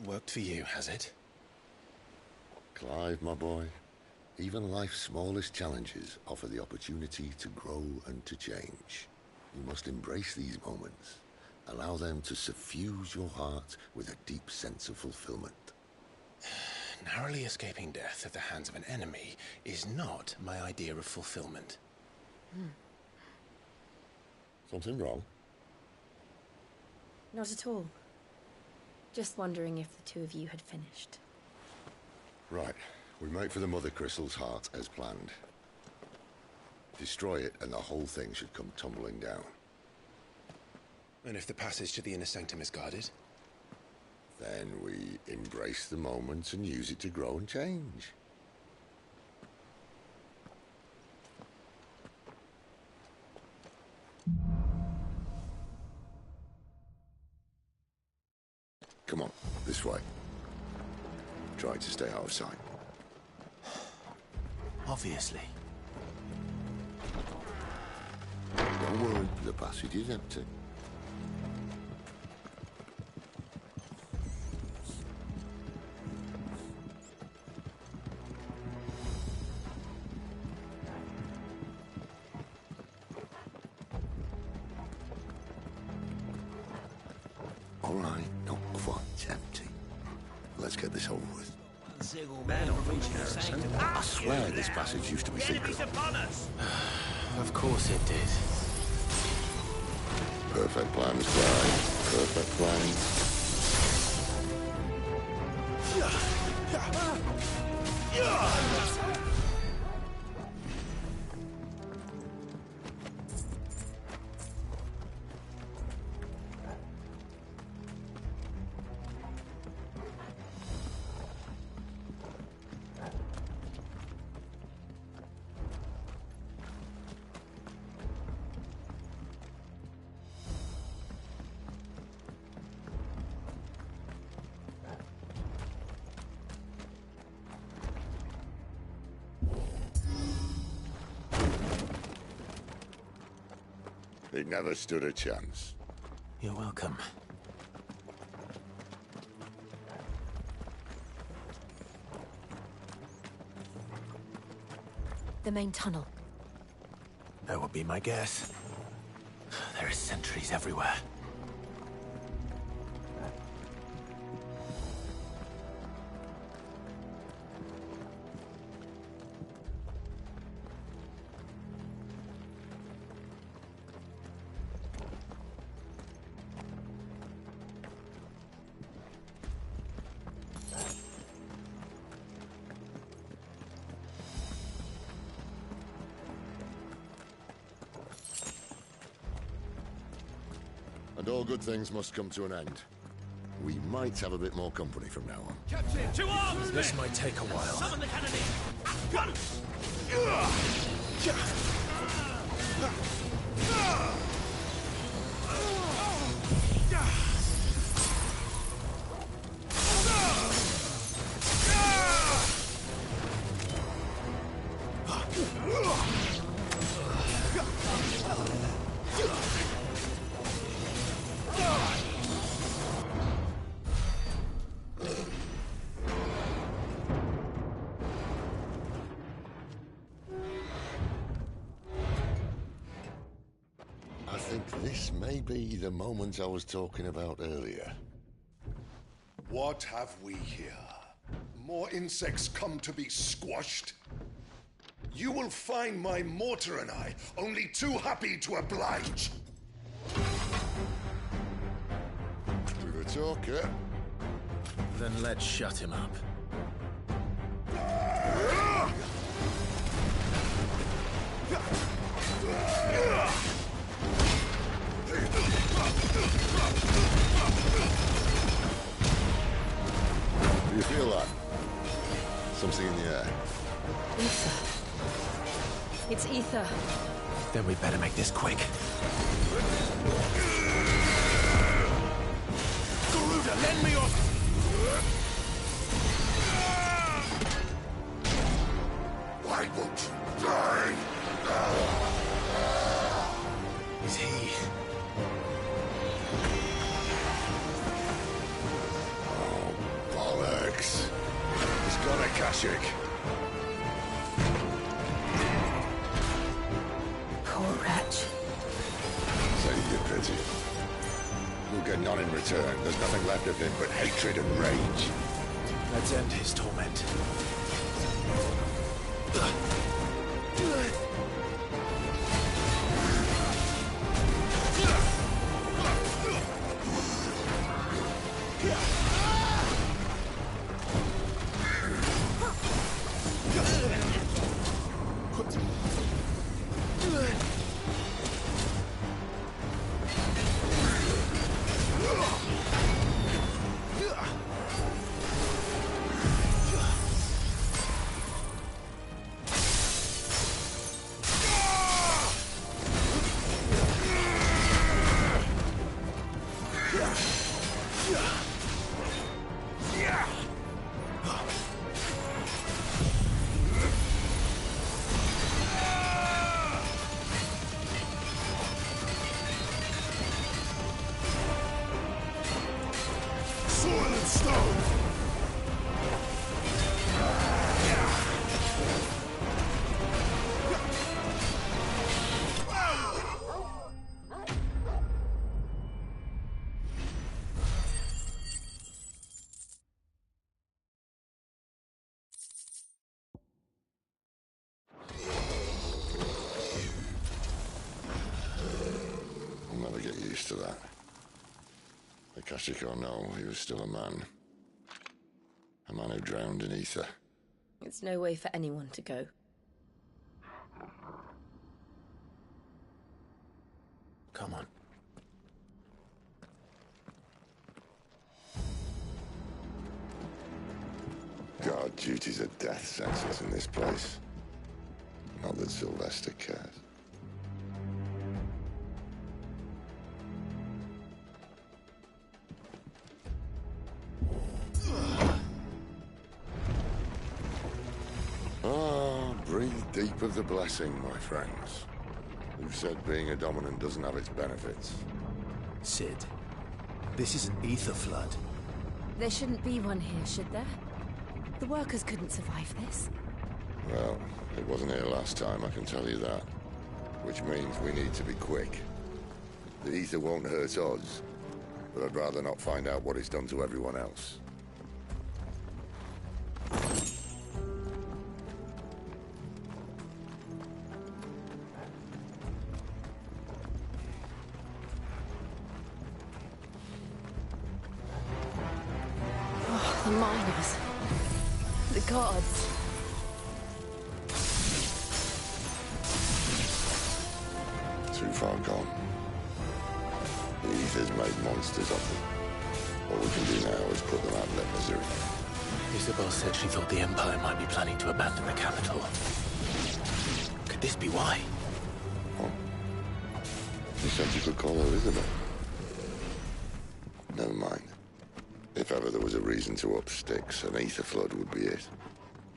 Worked for you, has it? Clive, my boy, even life's smallest challenges offer the opportunity to grow and to change. You must embrace these moments. Allow them to suffuse your heart with a deep sense of fulfillment. Narrowly escaping death at the hands of an enemy is not my idea of fulfillment. Something wrong? Not at all. Just wondering if the two of you had finished. Right. We make for the Mother Crystal's heart as planned. Destroy it and the whole thing should come tumbling down. And if the passage to the inner sanctum is guarded? Then we embrace the moment and use it to grow and change. Come on, this way. Try to stay out of sight. Obviously. Don't worry, the passage is empty. All right, not quite empty. Let's get this over with. I swear this passage used to be secret. Of course it did. Perfect plans, Clive. Perfect plans. It never stood a chance. You're welcome. The main tunnel. That would be my guess. There are sentries everywhere. And all good things must come to an end. We might have a bit more company from now on. Captain, to arms! This might take a while. Summon the cannoneer! I think this may be the moment I was talking about earlier. What have we here? More insects come to be squashed? You will find my mortar and I only too happy to oblige. Do the talk, eh? Then let's shut him up. Yeah. Ether. It's Ether. Then we better make this quick. Garuda, lend me your... Why won't you die? Is he... Oh, bollocks. He's got Akashic. Poor wretch. Save your pity. You'll get none in return. There's nothing left of him but hatred and rage. Let's end his torment. I'll never get used to that. Akashic or no, he was still a man. A man who drowned in ether. It's no way for anyone to go. Come on. Guard duty's a death sentence in this place. Not that Sylvester cares. Breathe deep of the blessing, my friends. Who said being a dominant doesn't have its benefits? Sid, this is an ether flood. There shouldn't be one here, should there? The workers couldn't survive this. Well, it wasn't here last time, I can tell you that. Which means we need to be quick. The ether won't hurt us, but I'd rather not find out what it's done to everyone else. The miners. The gods. Too far gone. The ether's made monsters of them. What we can do now is put them out of their misery. Isabel said she thought the Empire might be planning to abandon the capital. Could this be why? What? You said you could call her Isabel. Never mind. If ever there was a reason to up sticks, an ether flood would be it.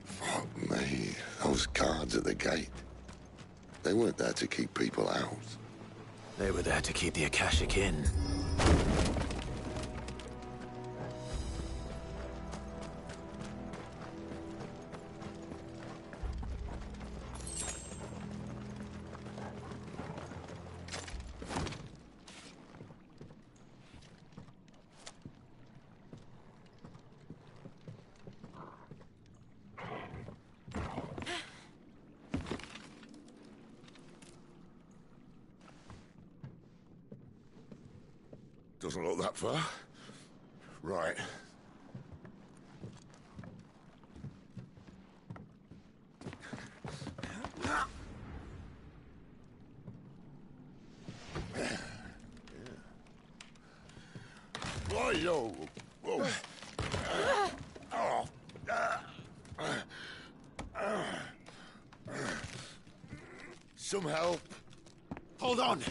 Fuck me. Those guards at the gate. They weren't there to keep people out. They were there to keep the Akashic in. Doesn't look that far. Right. Whoa. Some help? Hold on!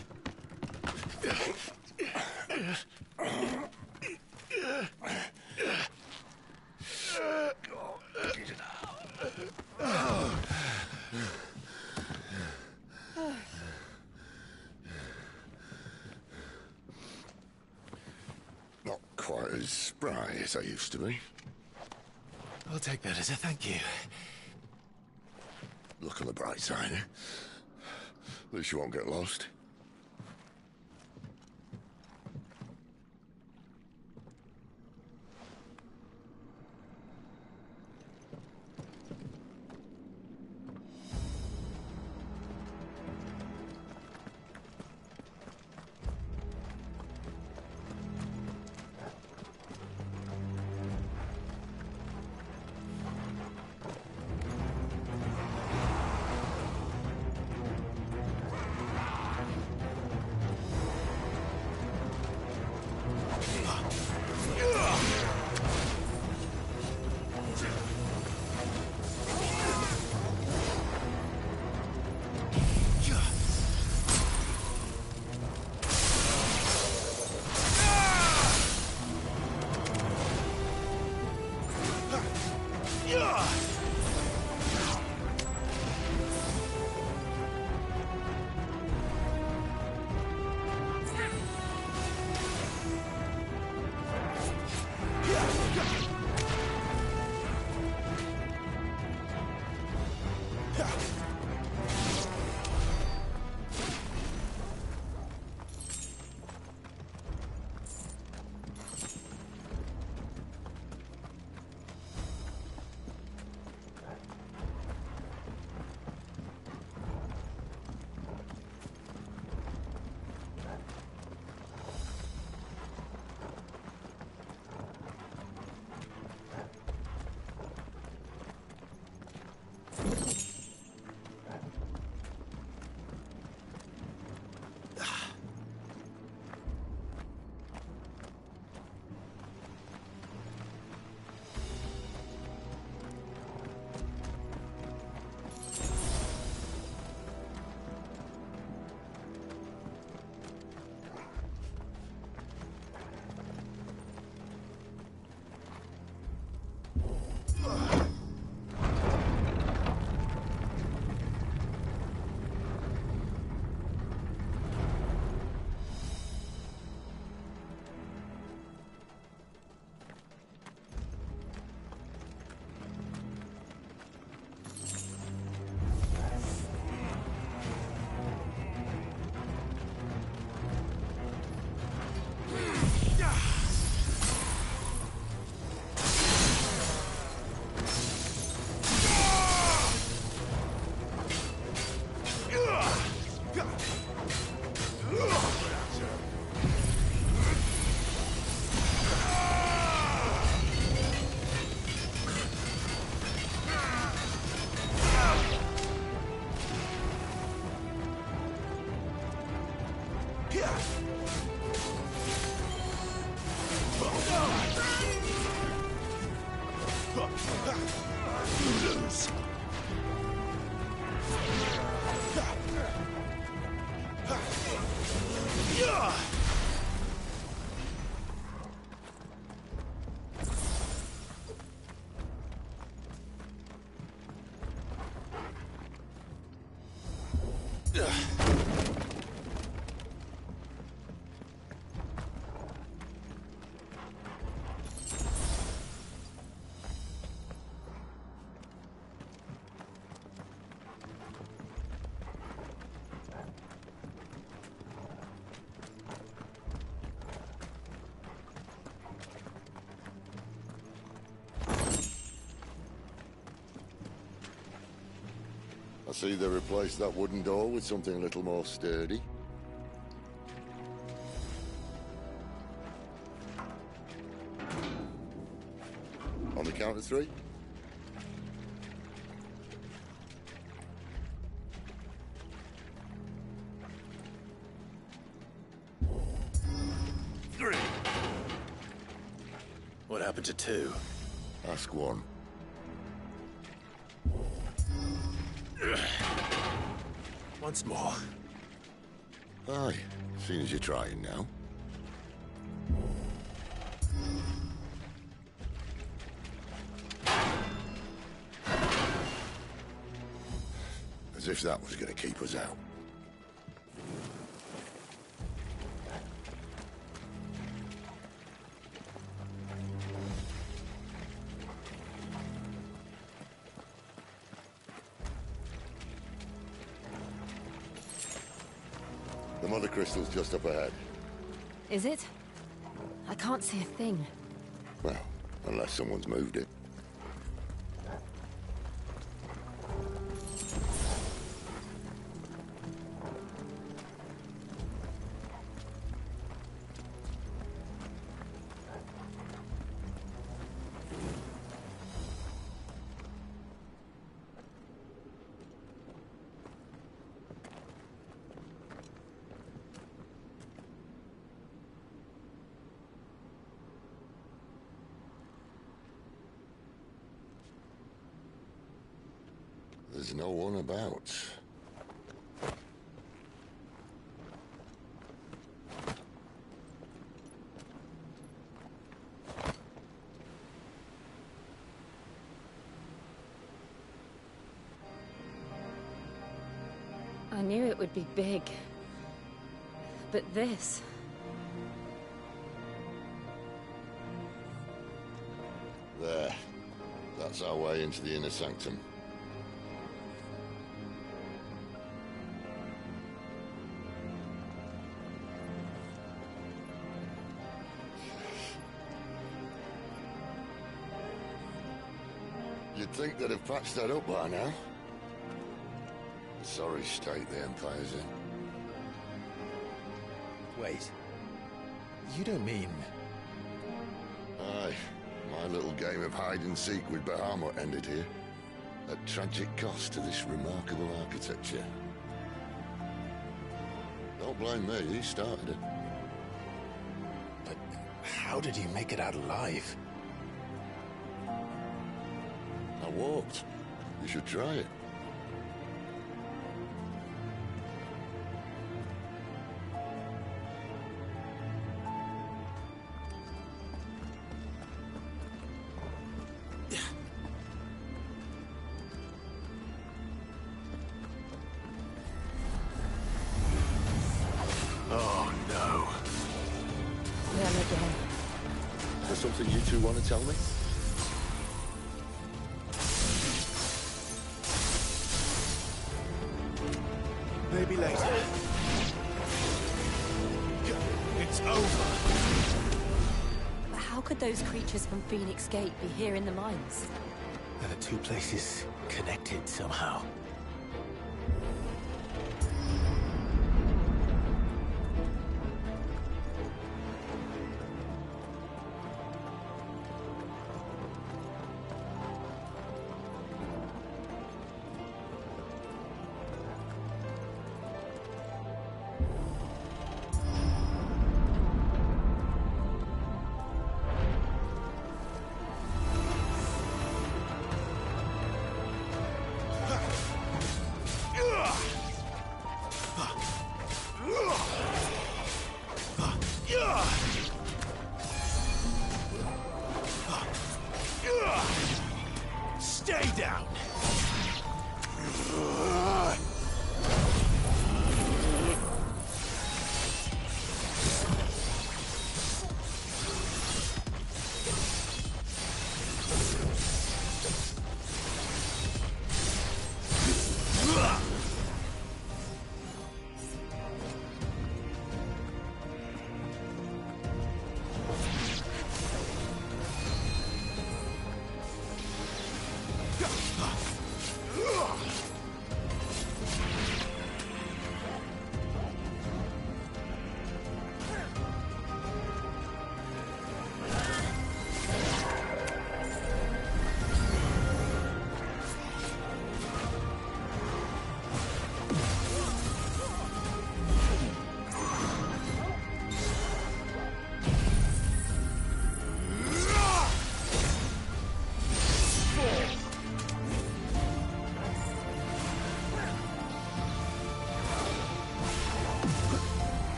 Not quite as spry as I used to be. I'll take that as a thank you. Look on the bright side, eh? At least you won't get lost. I see they replaced that wooden door with something a little more sturdy. On the count of three. Three. What happened to two? Ask one. once more. Aye, seeing as you're trying now. As if that was going to keep us out. The Mother Crystal's just up ahead. Is it? I can't see a thing. Well, unless someone's moved it. There's no one about. I knew it would be big. But this... There. That's our way into the inner sanctum. You'd think they'd have patched that up by now. Sorry state the Empire's in. Wait. You don't mean... Aye. My little game of hide-and-seek with Bahamut ended here. At tragic cost to this remarkable architecture. Don't blame me, he started it. But how did he make it out alive? I walked. You should try it. Oh, no. Them again. Is there something you two want to tell me? Maybe later. It's over. But how could those creatures from Phoenix Gate be here in the mines? Are the two places connected somehow?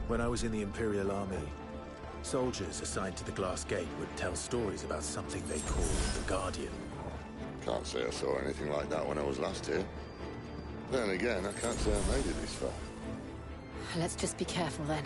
When I was in the Imperial Army, soldiers assigned to the Glass Gate would tell stories about something they called the Guardian. Can't say I saw anything like that when I was last here. Then again, I can't say I made it this far. Let's just be careful then.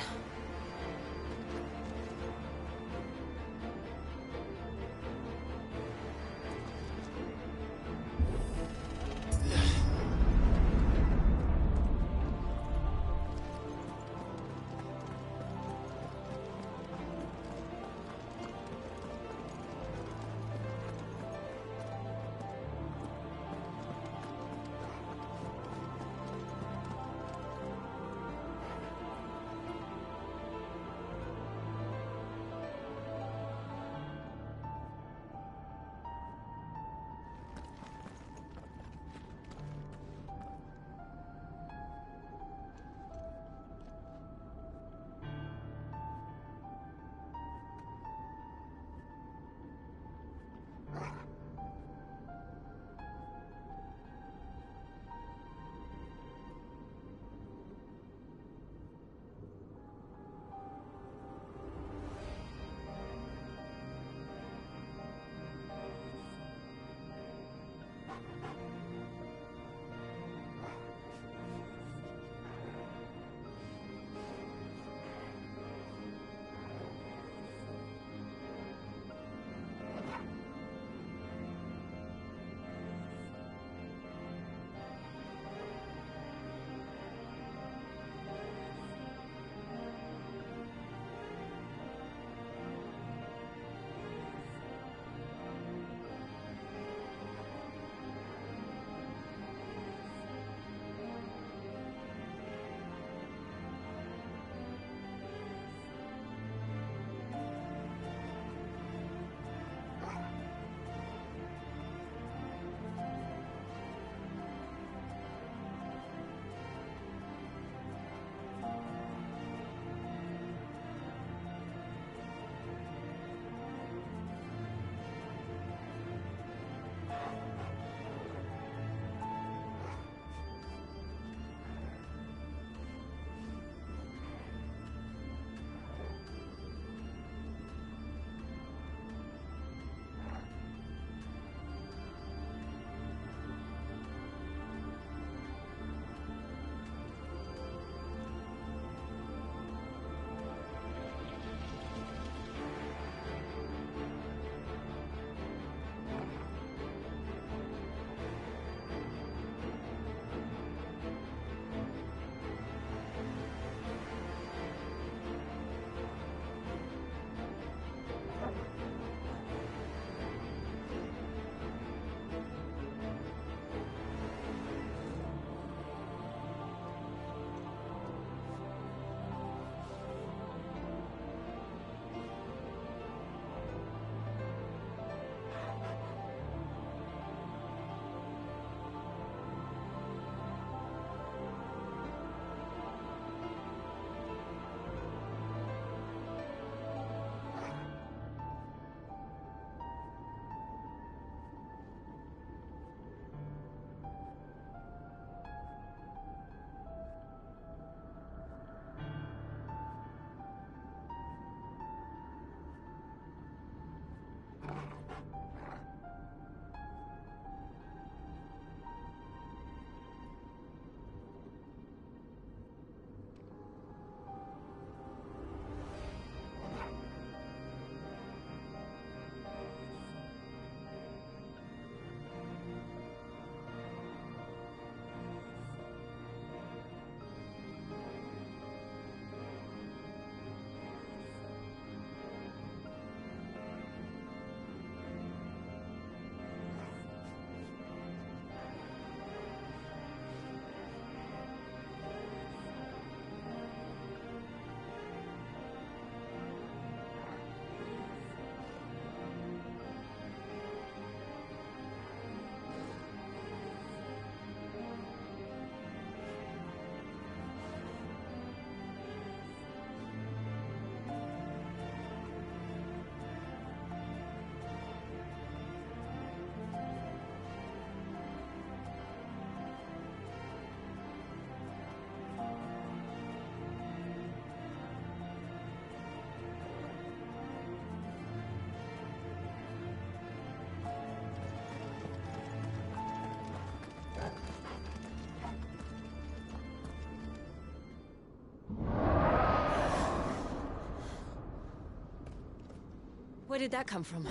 Where did that come from?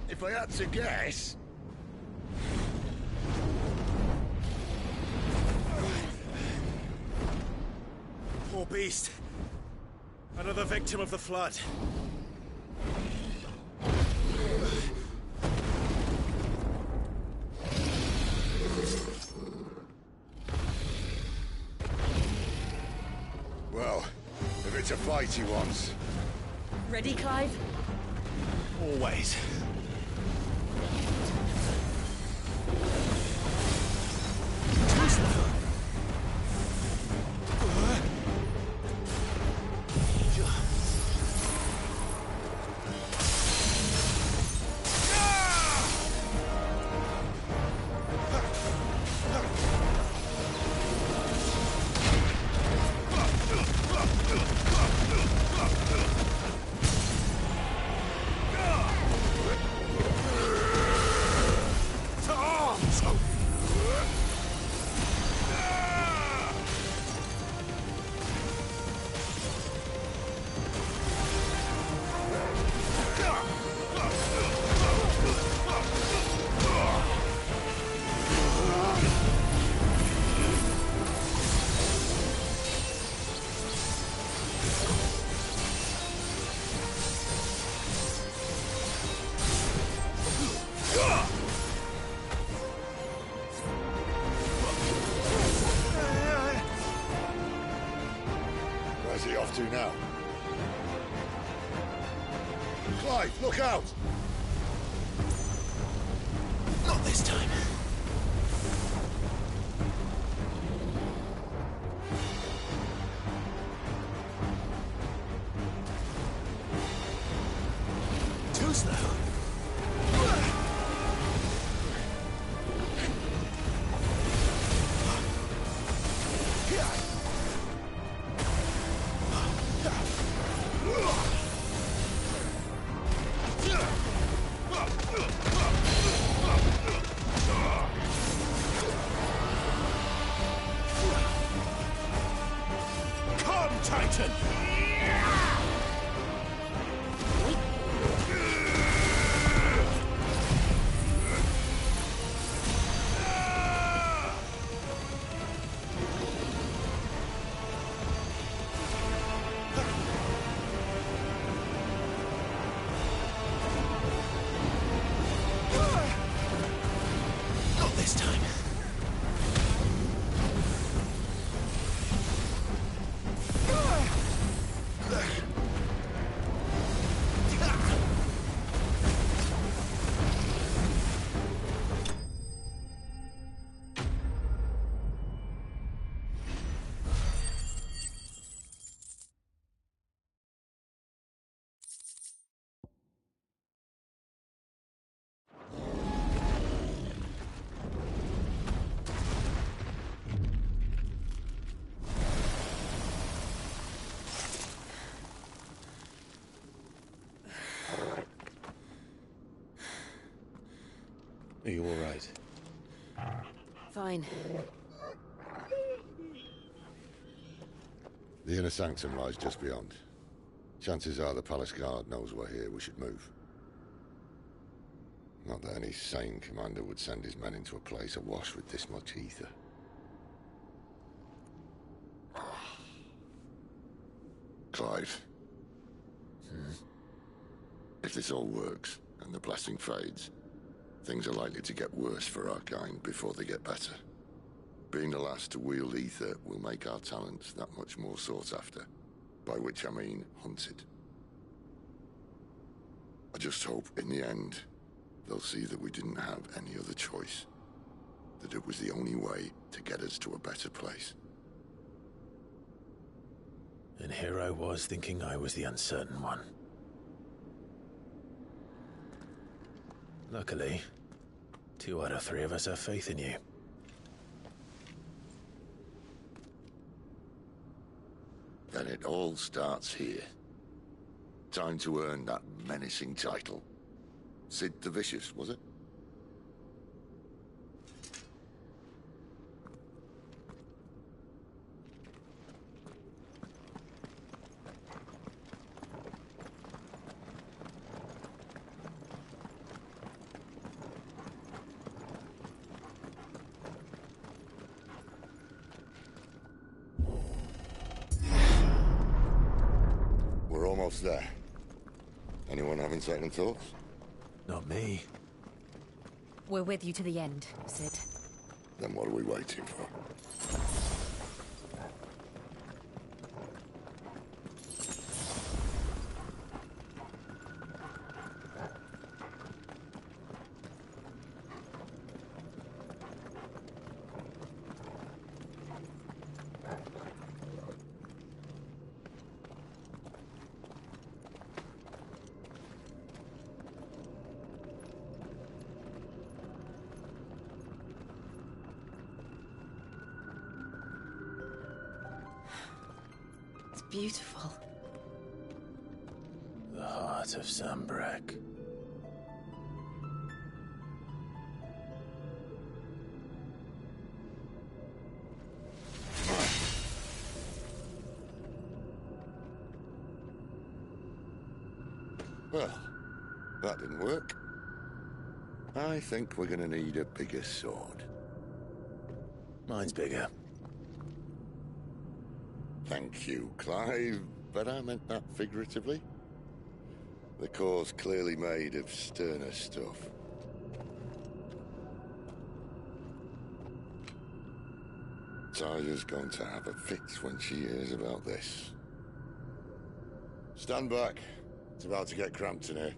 If I had to guess... Poor beast. Another victim of the flood. Well, if it's a fight he wants... Ready, Clive? Always. Where's he off to now? Clive, look out! Not this time. Too slow. Come, Titan! Not this time. Are you all right? Fine. The inner sanctum lies just beyond. Chances are the palace guard knows we're here. We should move. Not that any sane commander would send his men into a place awash with this much ether. Clive. If this all works, and the blessing fades, things are likely to get worse for our kind before they get better. Being the last to wield ether will make our talents that much more sought after, by which I mean hunted. I just hope, in the end, they'll see that we didn't have any other choice. That it was the only way to get us to a better place. And here I was thinking I was the uncertain one. Luckily, 2 out of 3 of us have faith in you. Then it all starts here. Time to earn that menacing title. Sid the Vicious, was it? We're almost there. Anyone having second thoughts? Not me. We're with you to the end, Sid. Then what are we waiting for? It's beautiful. The heart of Zambrek. Well, that didn't work. I think we're gonna need a bigger sword. Mine's bigger. Thank you, Clive, but I meant that figuratively. The core's clearly made of sterner stuff. Tyler's going to have a fit when she hears about this. Stand back. It's about to get cramped in here.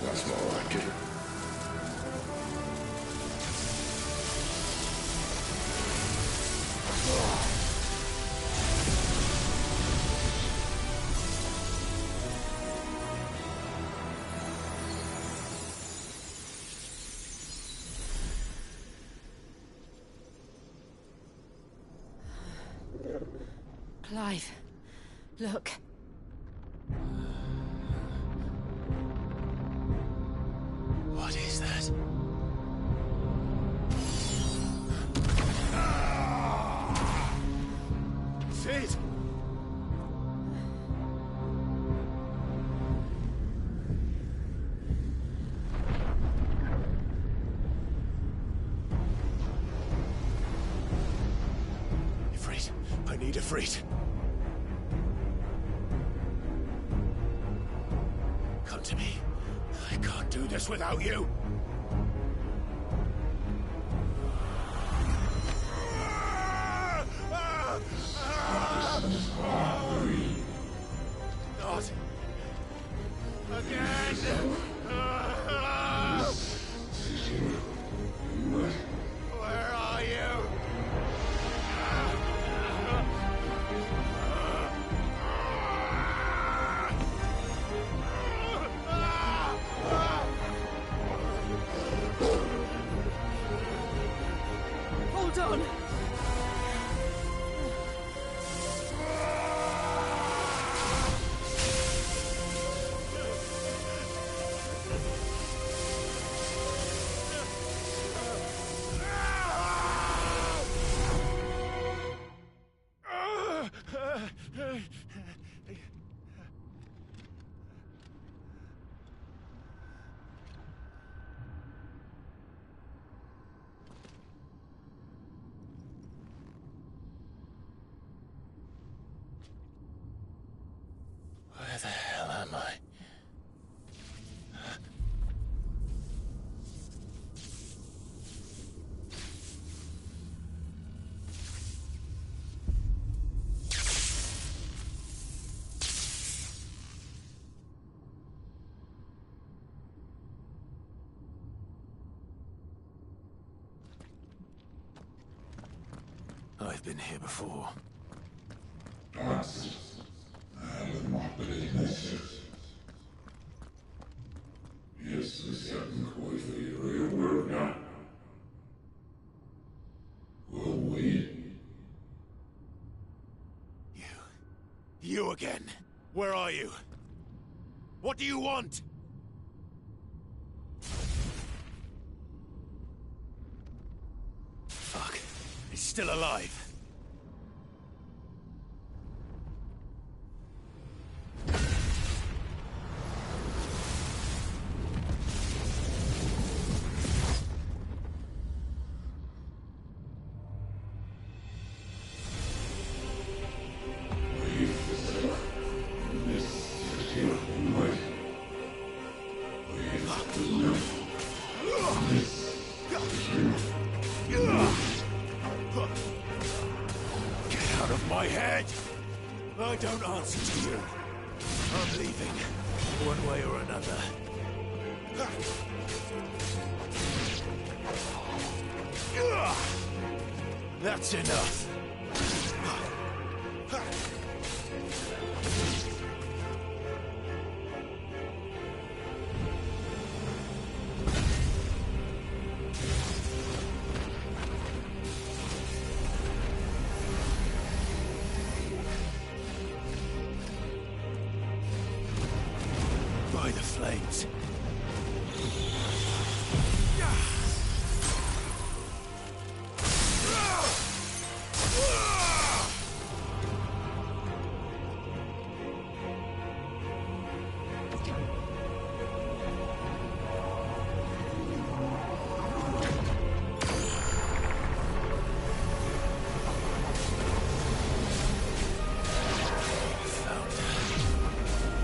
That's more like it. Clive, look. What is that? Sid! Ifrit, I need Ifrit. Come to me. I can't do this without you. Not again. Where are you? Hold on. Where the hell am I? I've been here before. You again. Where are you? What do you want? Fuck. He's still alive. My head! I don't answer to you. I'm leaving, one way or another. That's enough. By the flames.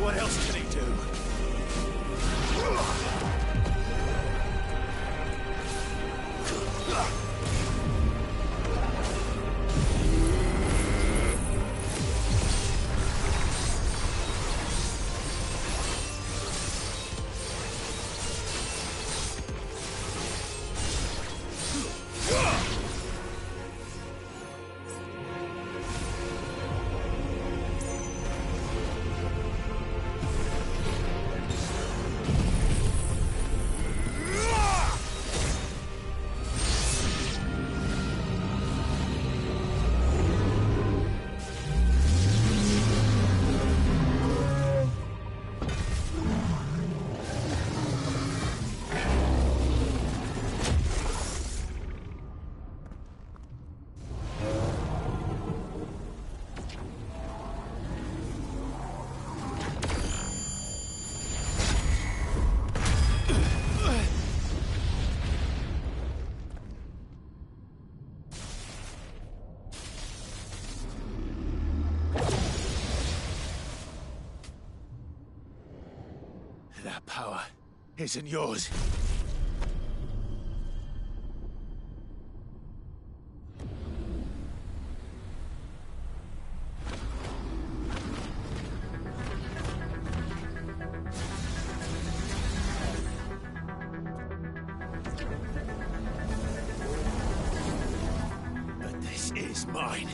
What else can he do? That power isn't yours. But this is mine.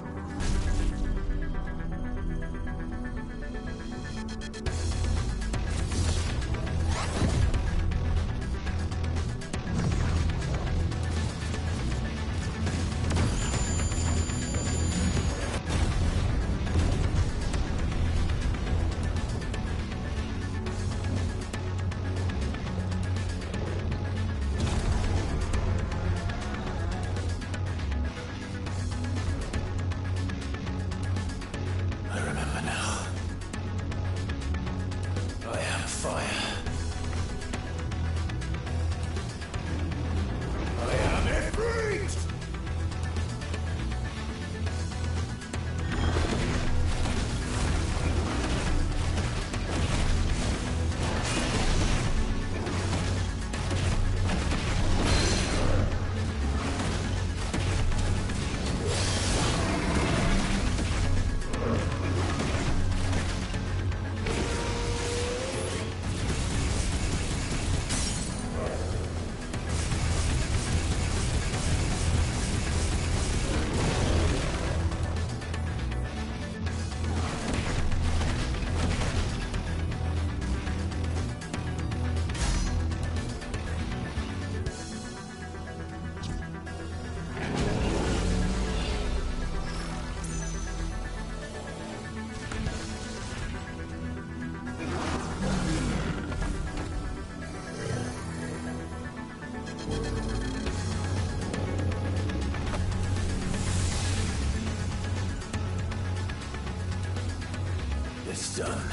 It's done.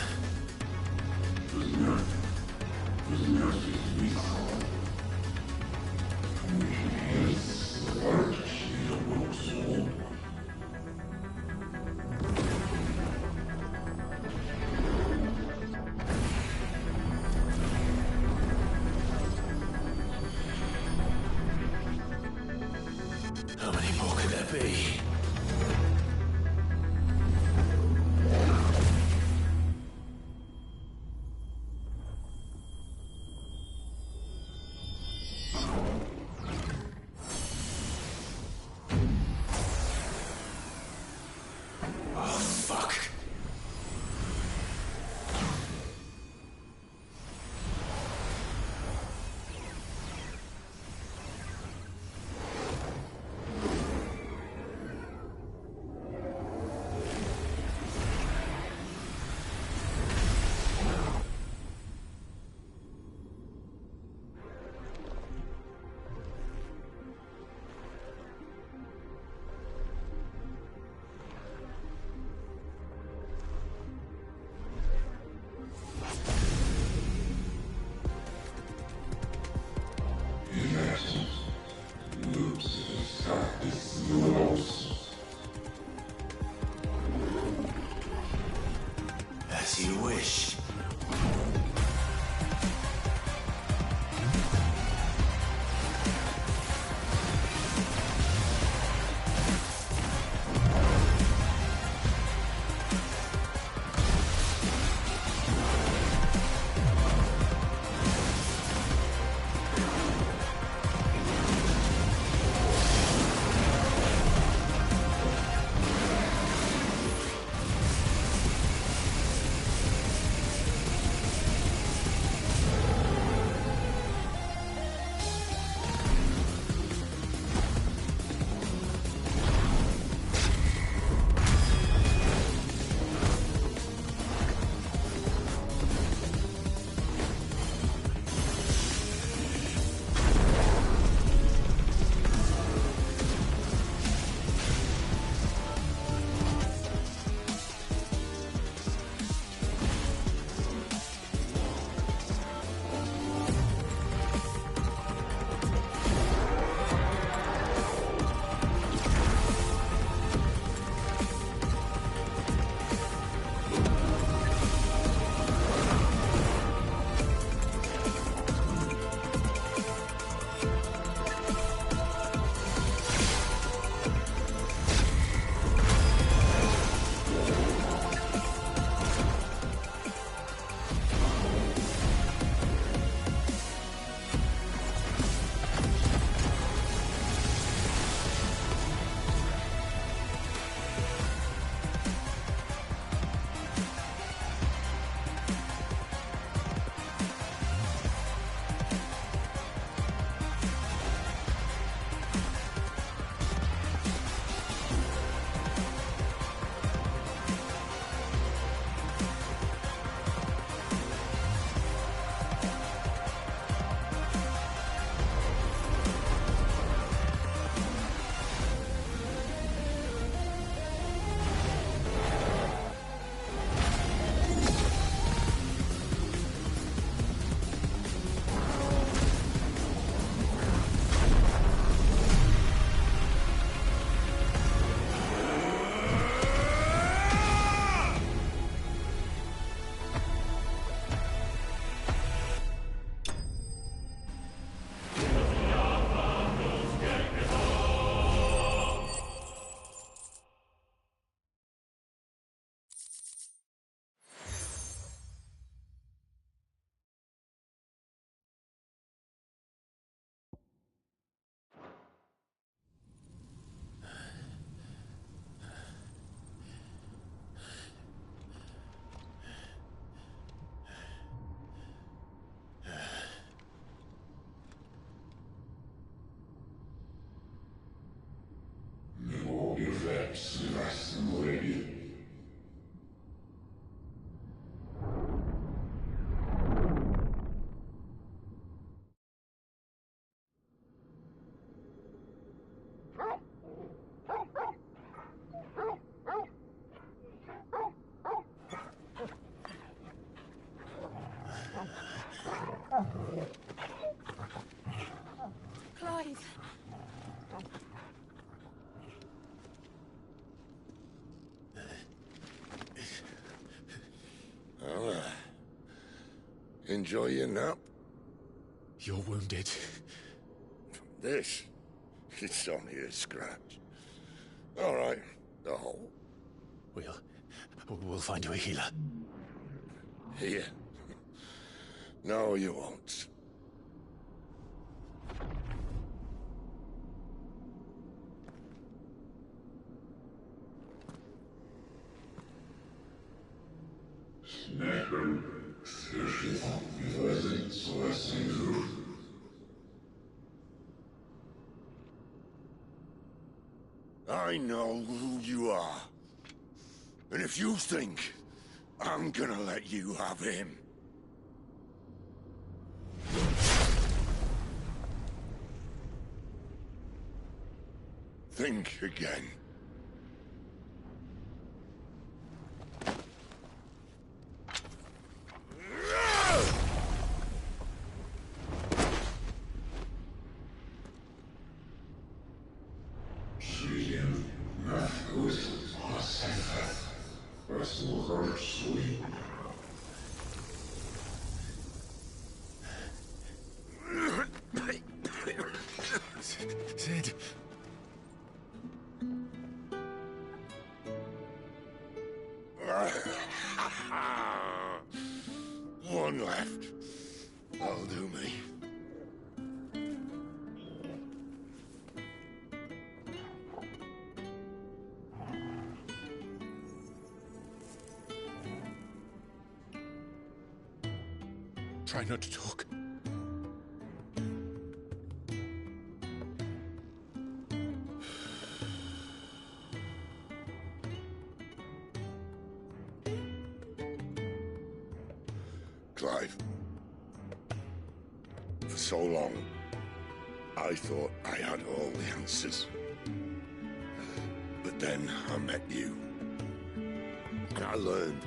How many more could there be? As you wish. Enjoy your nap? You're wounded. This? It's only a scratch. All right. The hole. We'll find you a healer. Here? No, you won't. I know who you are. And if you think I'm gonna let you have him... think again. Sid. One left. That'll do me. Try not to talk. Clive. For so long, I thought I had all the answers. But then I met you. And I learned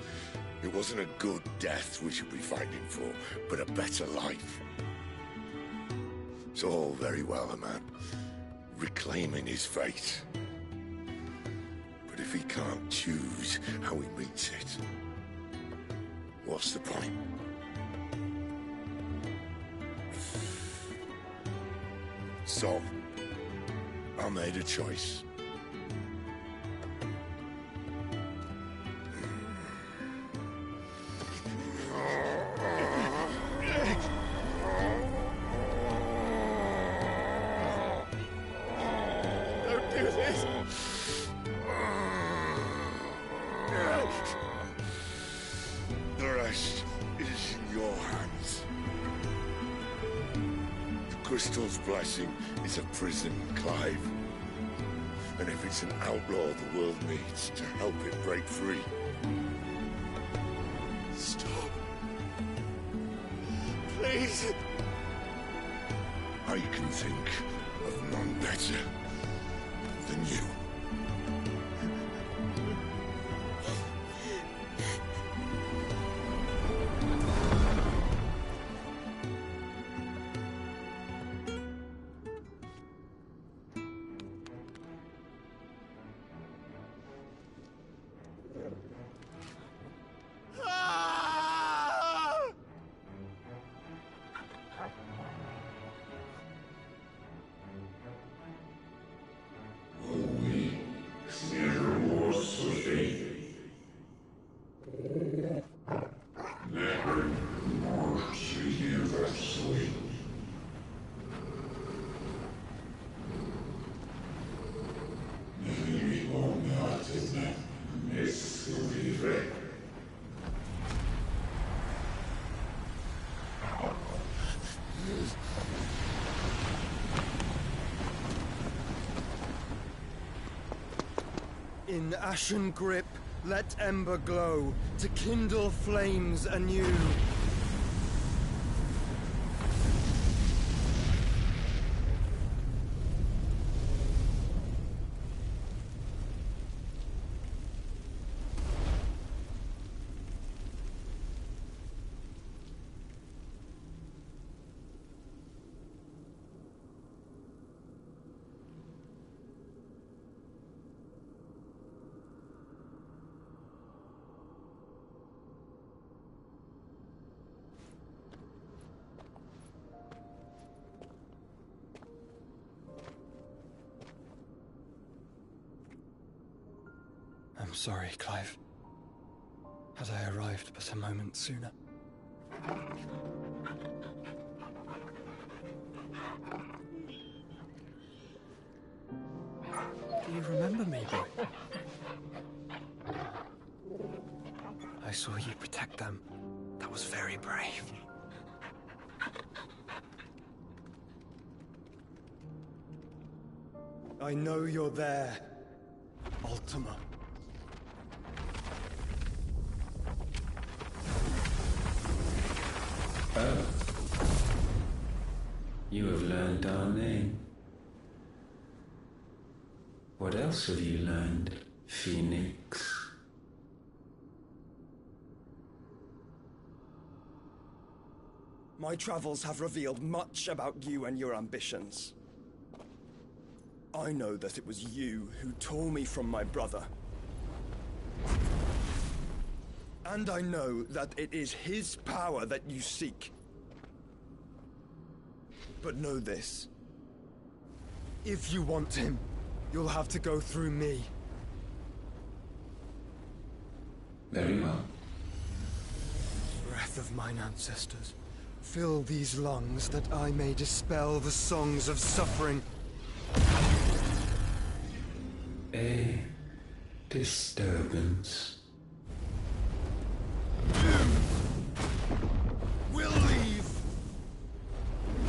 it wasn't a good death we should be fighting for, but a better life. It's all very well, a man reclaiming his fate. But if he can't choose how he meets it, what's the point? So, I made a choice. Don't do this! The rest is in your hands. The Crystal's blessing is a prison, Clive. And if it's an outlaw the world needs to help it break free... Stop. Please. I can think of none better than you. In ashen grip, let ember glow, to kindle flames anew. I'm sorry, Clive. Had I arrived but a moment sooner. Do you remember me, boy? I saw you protect them. That was very brave. I know you're there, Ultima. Oh. You have learned our name. What else have you learned, Phoenix? My travels have revealed much about you and your ambitions. I know that it was you who tore me from my brother. And I know that it is his power that you seek. But know this. If you want him, you'll have to go through me. Very well. Breath of mine ancestors, fill these lungs that I may dispel the songs of suffering. A disturbance. We'll leave.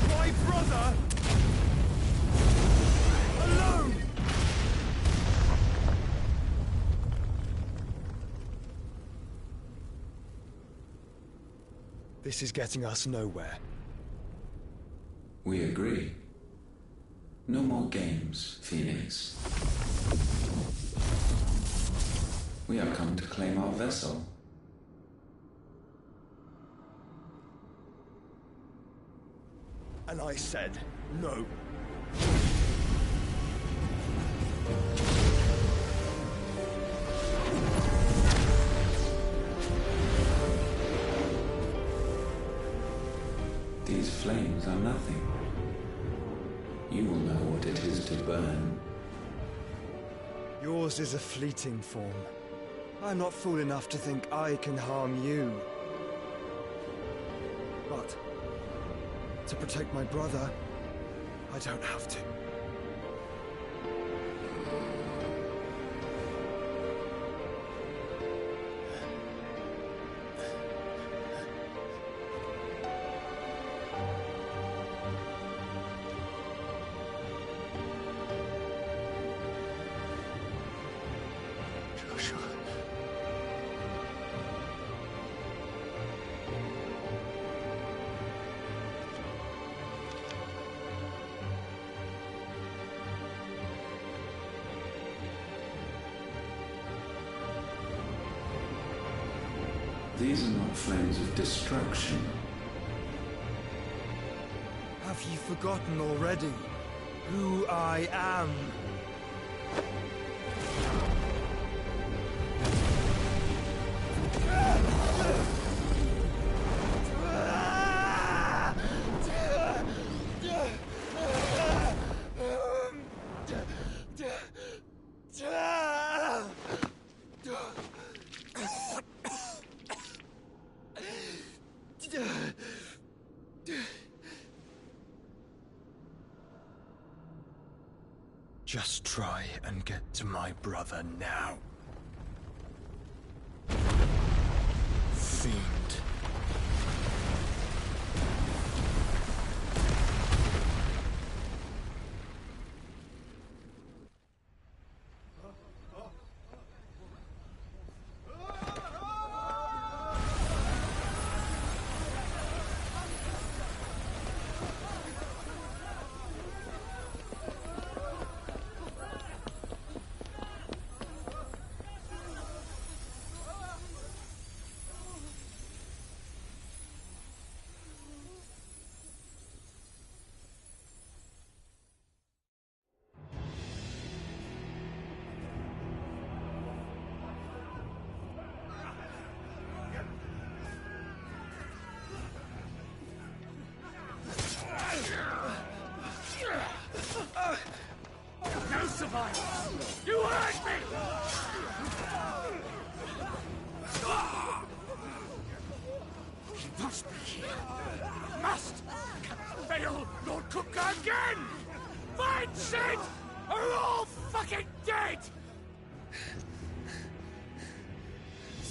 My brother alone. This is getting us nowhere. We agree. No more games, Phoenix. We have come to claim our vessel. And I said no. These flames are nothing. You will know what it is to burn. Yours is a fleeting form. I'm not fool enough to think I can harm you. But to protect my brother, I don't have to. These are not flames of destruction. Have you forgotten already who I am? Just try and get to my brother now. Fiend.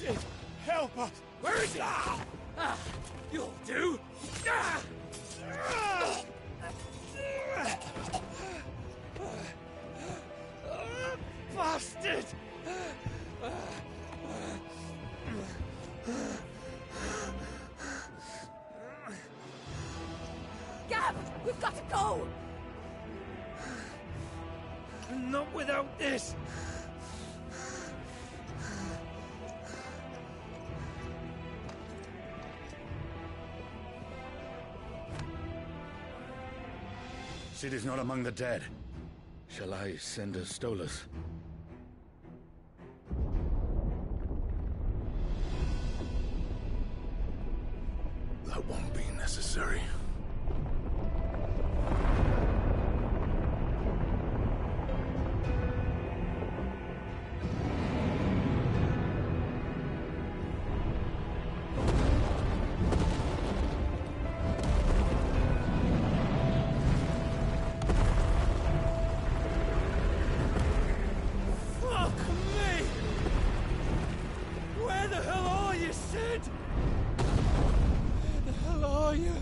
Sid, help us! Where is he? You'll do! Bastard! Gab, we've got to go! Not without this! Sid is not among the dead. Shall I send a Stolas? That won't be necessary. Fuck me! Where the hell are you, Sid? Where the hell are you?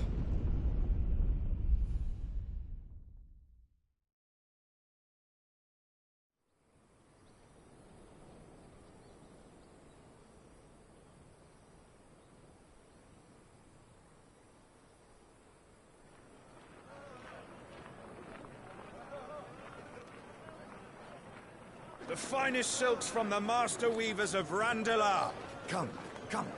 The finest silks from the master weavers of Randalar. Come,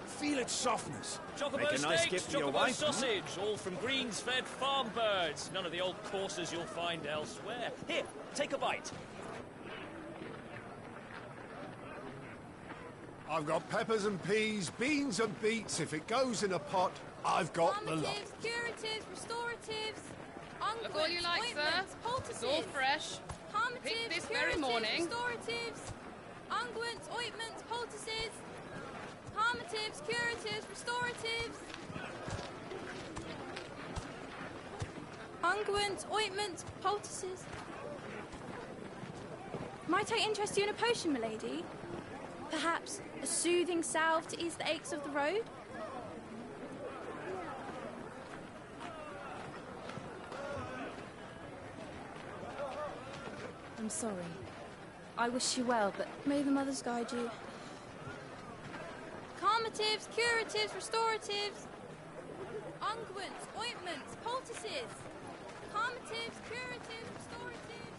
feel its softness. Chocobo Make a nice steaks, gift for your chocobo wife. sausage, all from greens-fed farm birds. None of the old courses you'll find elsewhere. Here, take a bite. I've got peppers and peas, beans and beets. If it goes in a pot, I've got the lot. Calmatives, curatives, restoratives, unguents, Look all you like, sir. ointments, poultices. It's all fresh. Calmatives, Picked this very curatives, morning. restoratives, unguents, ointments, poultices. Calmatives, curatives, restoratives. Unguents, ointments, poultices. Might I interest you in a potion, milady? Perhaps a soothing salve to ease the aches of the road? I'm sorry. I wish you well, but may the mothers guide you. Calmatives, curatives, restoratives. Unguents, ointments, poultices. Calmatives, curatives, restoratives.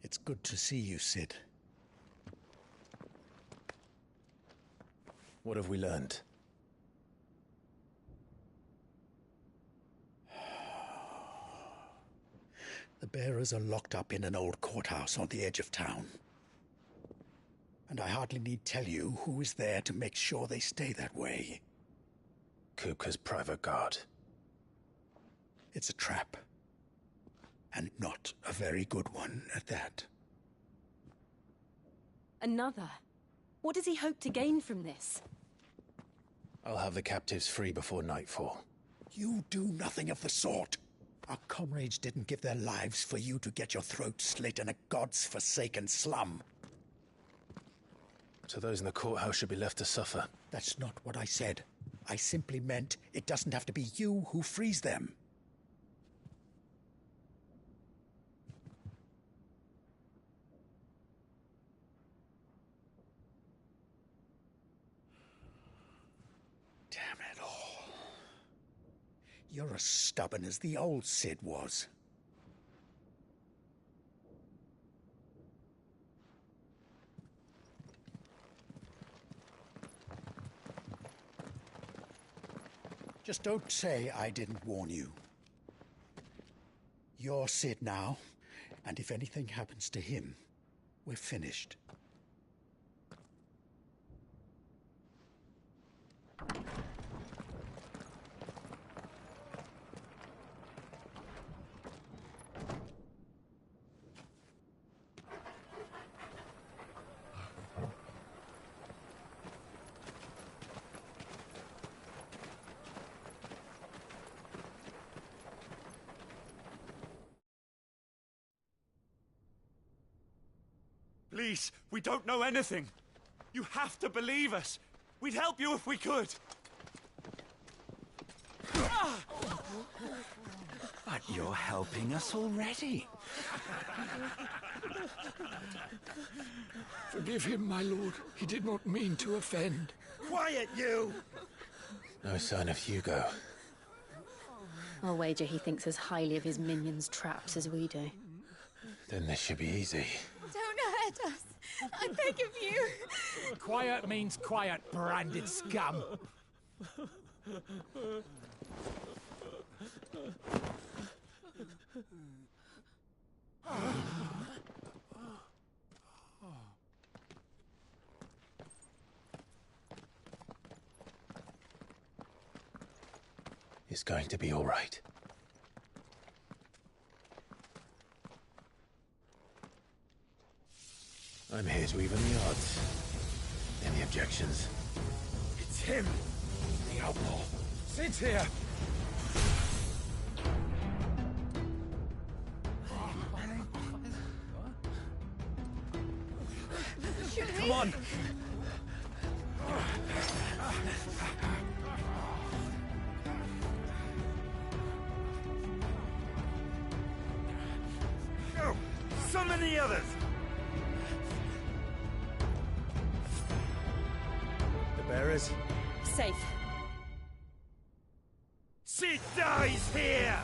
It's good to see you, Sid. What have we learned? The bearers are locked up in an old courthouse on the edge of town. And I hardly need tell you who is there to make sure they stay that way. Kupka's private guard. It's a trap. And not a very good one at that. Another? What does he hope to gain from this? I'll have the captives free before nightfall. You do nothing of the sort. Our comrades didn't give their lives for you to get your throat slit in a god's forsaken slum. So those in the courthouse should be left to suffer. That's not what I said. I simply meant it doesn't have to be you who frees them. Damn it all. You're as stubborn as the old Sid was. Just don't say I didn't warn you. You're Sid now, and if anything happens to him, we're finished. Please, we don't know anything. You have to believe us. We'd help you if we could. But you're helping us already. Forgive him, my lord. He did not mean to offend. Quiet, you! No sign of Hugo. I'll wager he thinks as highly of his minions' traps as we do. Then this should be easy. Don't hurt us. I beg of you. Quiet means quiet, branded scum. It's going to be all right. I'm here to even the odds. Any objections? It's him, the outlaw. Sit here. Come on. Go! Summon the others! The bearers? Safe. She dies here!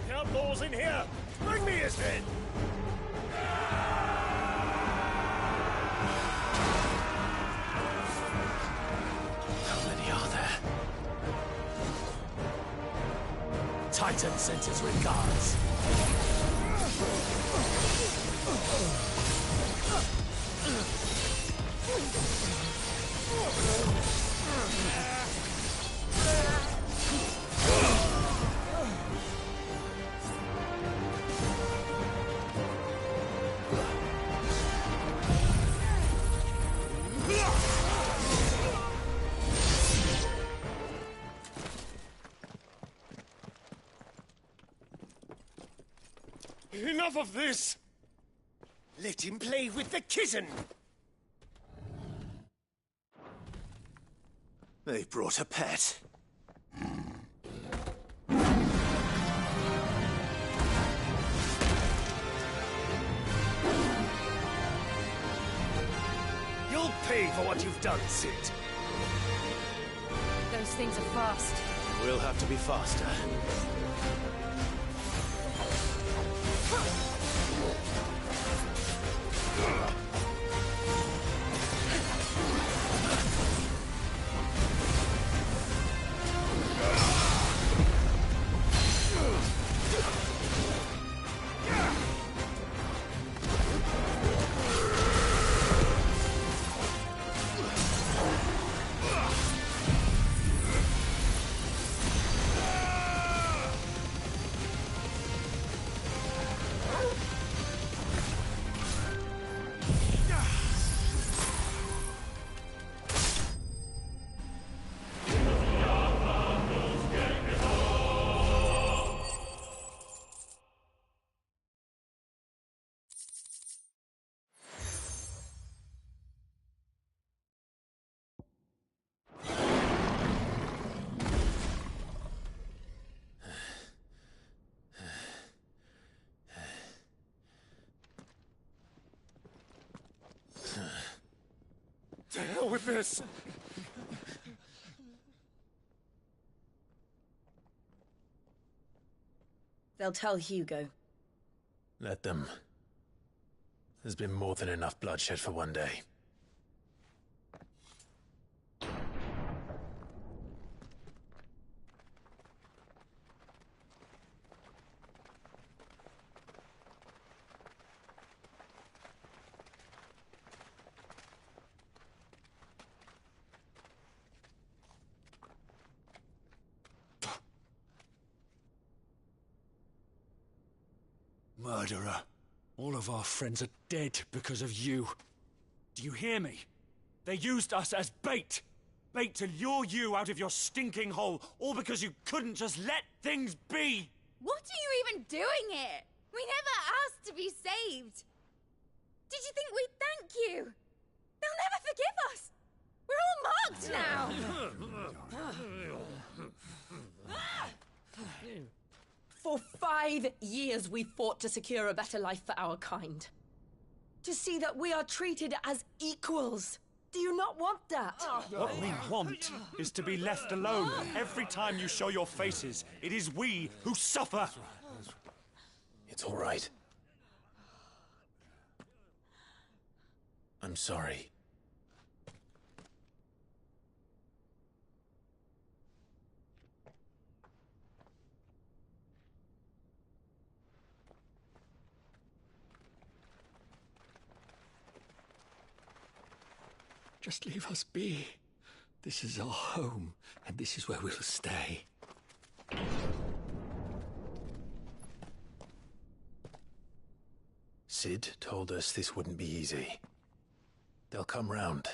The outlaw's in here. Bring me his head! How many are there? Titan sends his regards. Enough of this! Let him play with the kitten! They've brought a pet. You'll pay for what you've done, Sid. Those things are fast. We'll have to be faster. To hell with this! They'll tell Hugo. Let them. There's been more than enough bloodshed for one day. Murderer. All of our friends are dead because of you. Do you hear me? They used us as bait. bait to lure you out of your stinking hole, all because you couldn't just let things be! What are you even doing here? We never asked to be saved. Did you think we'd thank you? They'll never forgive us. We're all marked now. For 5 years we fought to secure a better life for our kind. To see that we are treated as equals. Do you not want that? What we want is to be left alone. Every time you show your faces, it is we who suffer. It's all right. I'm sorry. Just leave us be. This is our home, and this is where we'll stay. Cid told us this wouldn't be easy. They'll come round.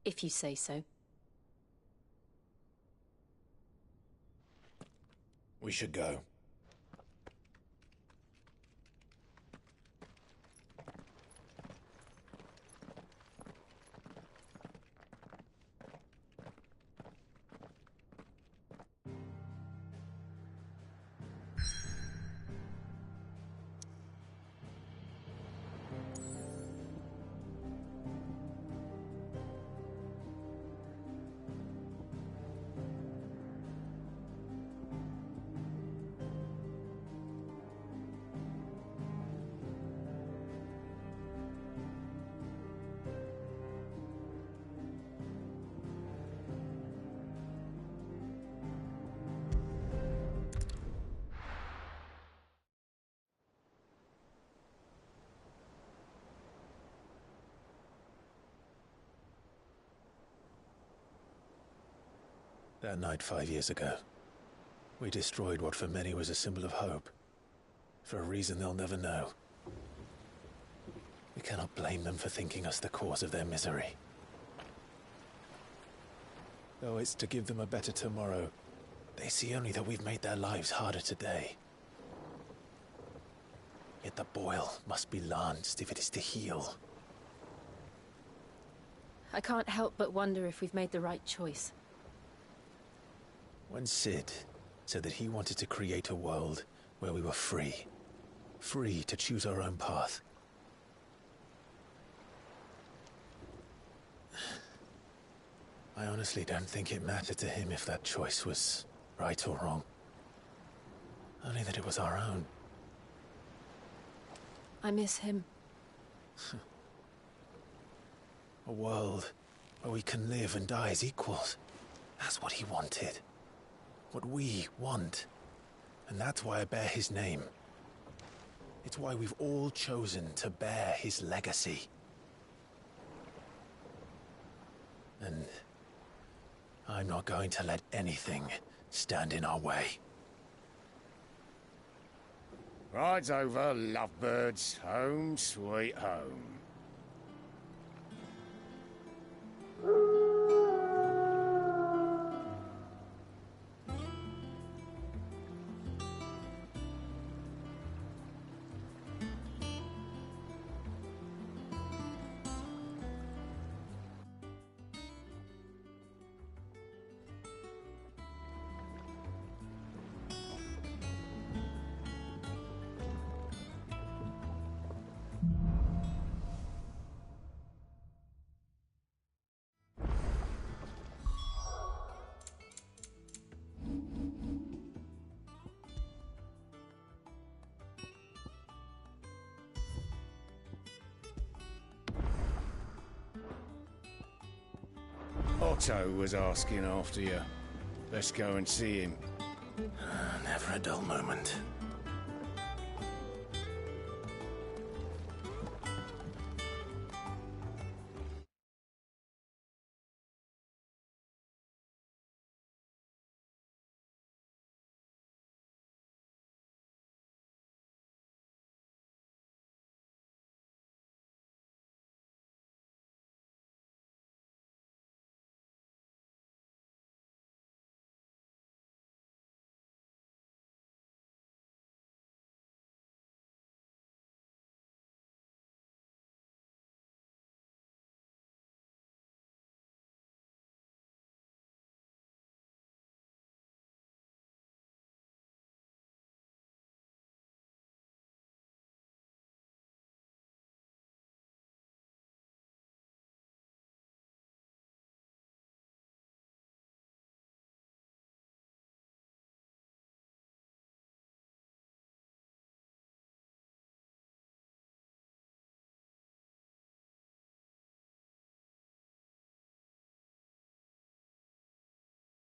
If you say so. We should go. That night 5 years ago, we destroyed what for many was a symbol of hope. For a reason they'll never know. We cannot blame them for thinking us the cause of their misery. Though it's to give them a better tomorrow, they see only that we've made their lives harder today. Yet the boil must be lanced if it is to heal. I can't help but wonder if we've made the right choice. When Cid said that he wanted to create a world where we were free. Free to choose our own path. I honestly don't think it mattered to him if that choice was right or wrong. Only that it was our own. I miss him. A world where we can live and die as equals. That's what he wanted. What we want. And that's why I bear his name. It's why we've all chosen to bear his legacy. And I'm not going to let anything stand in our way. Rides over, lovebirds. Home, sweet home. Otto was asking after you. Let's go and see him. Never a dull moment.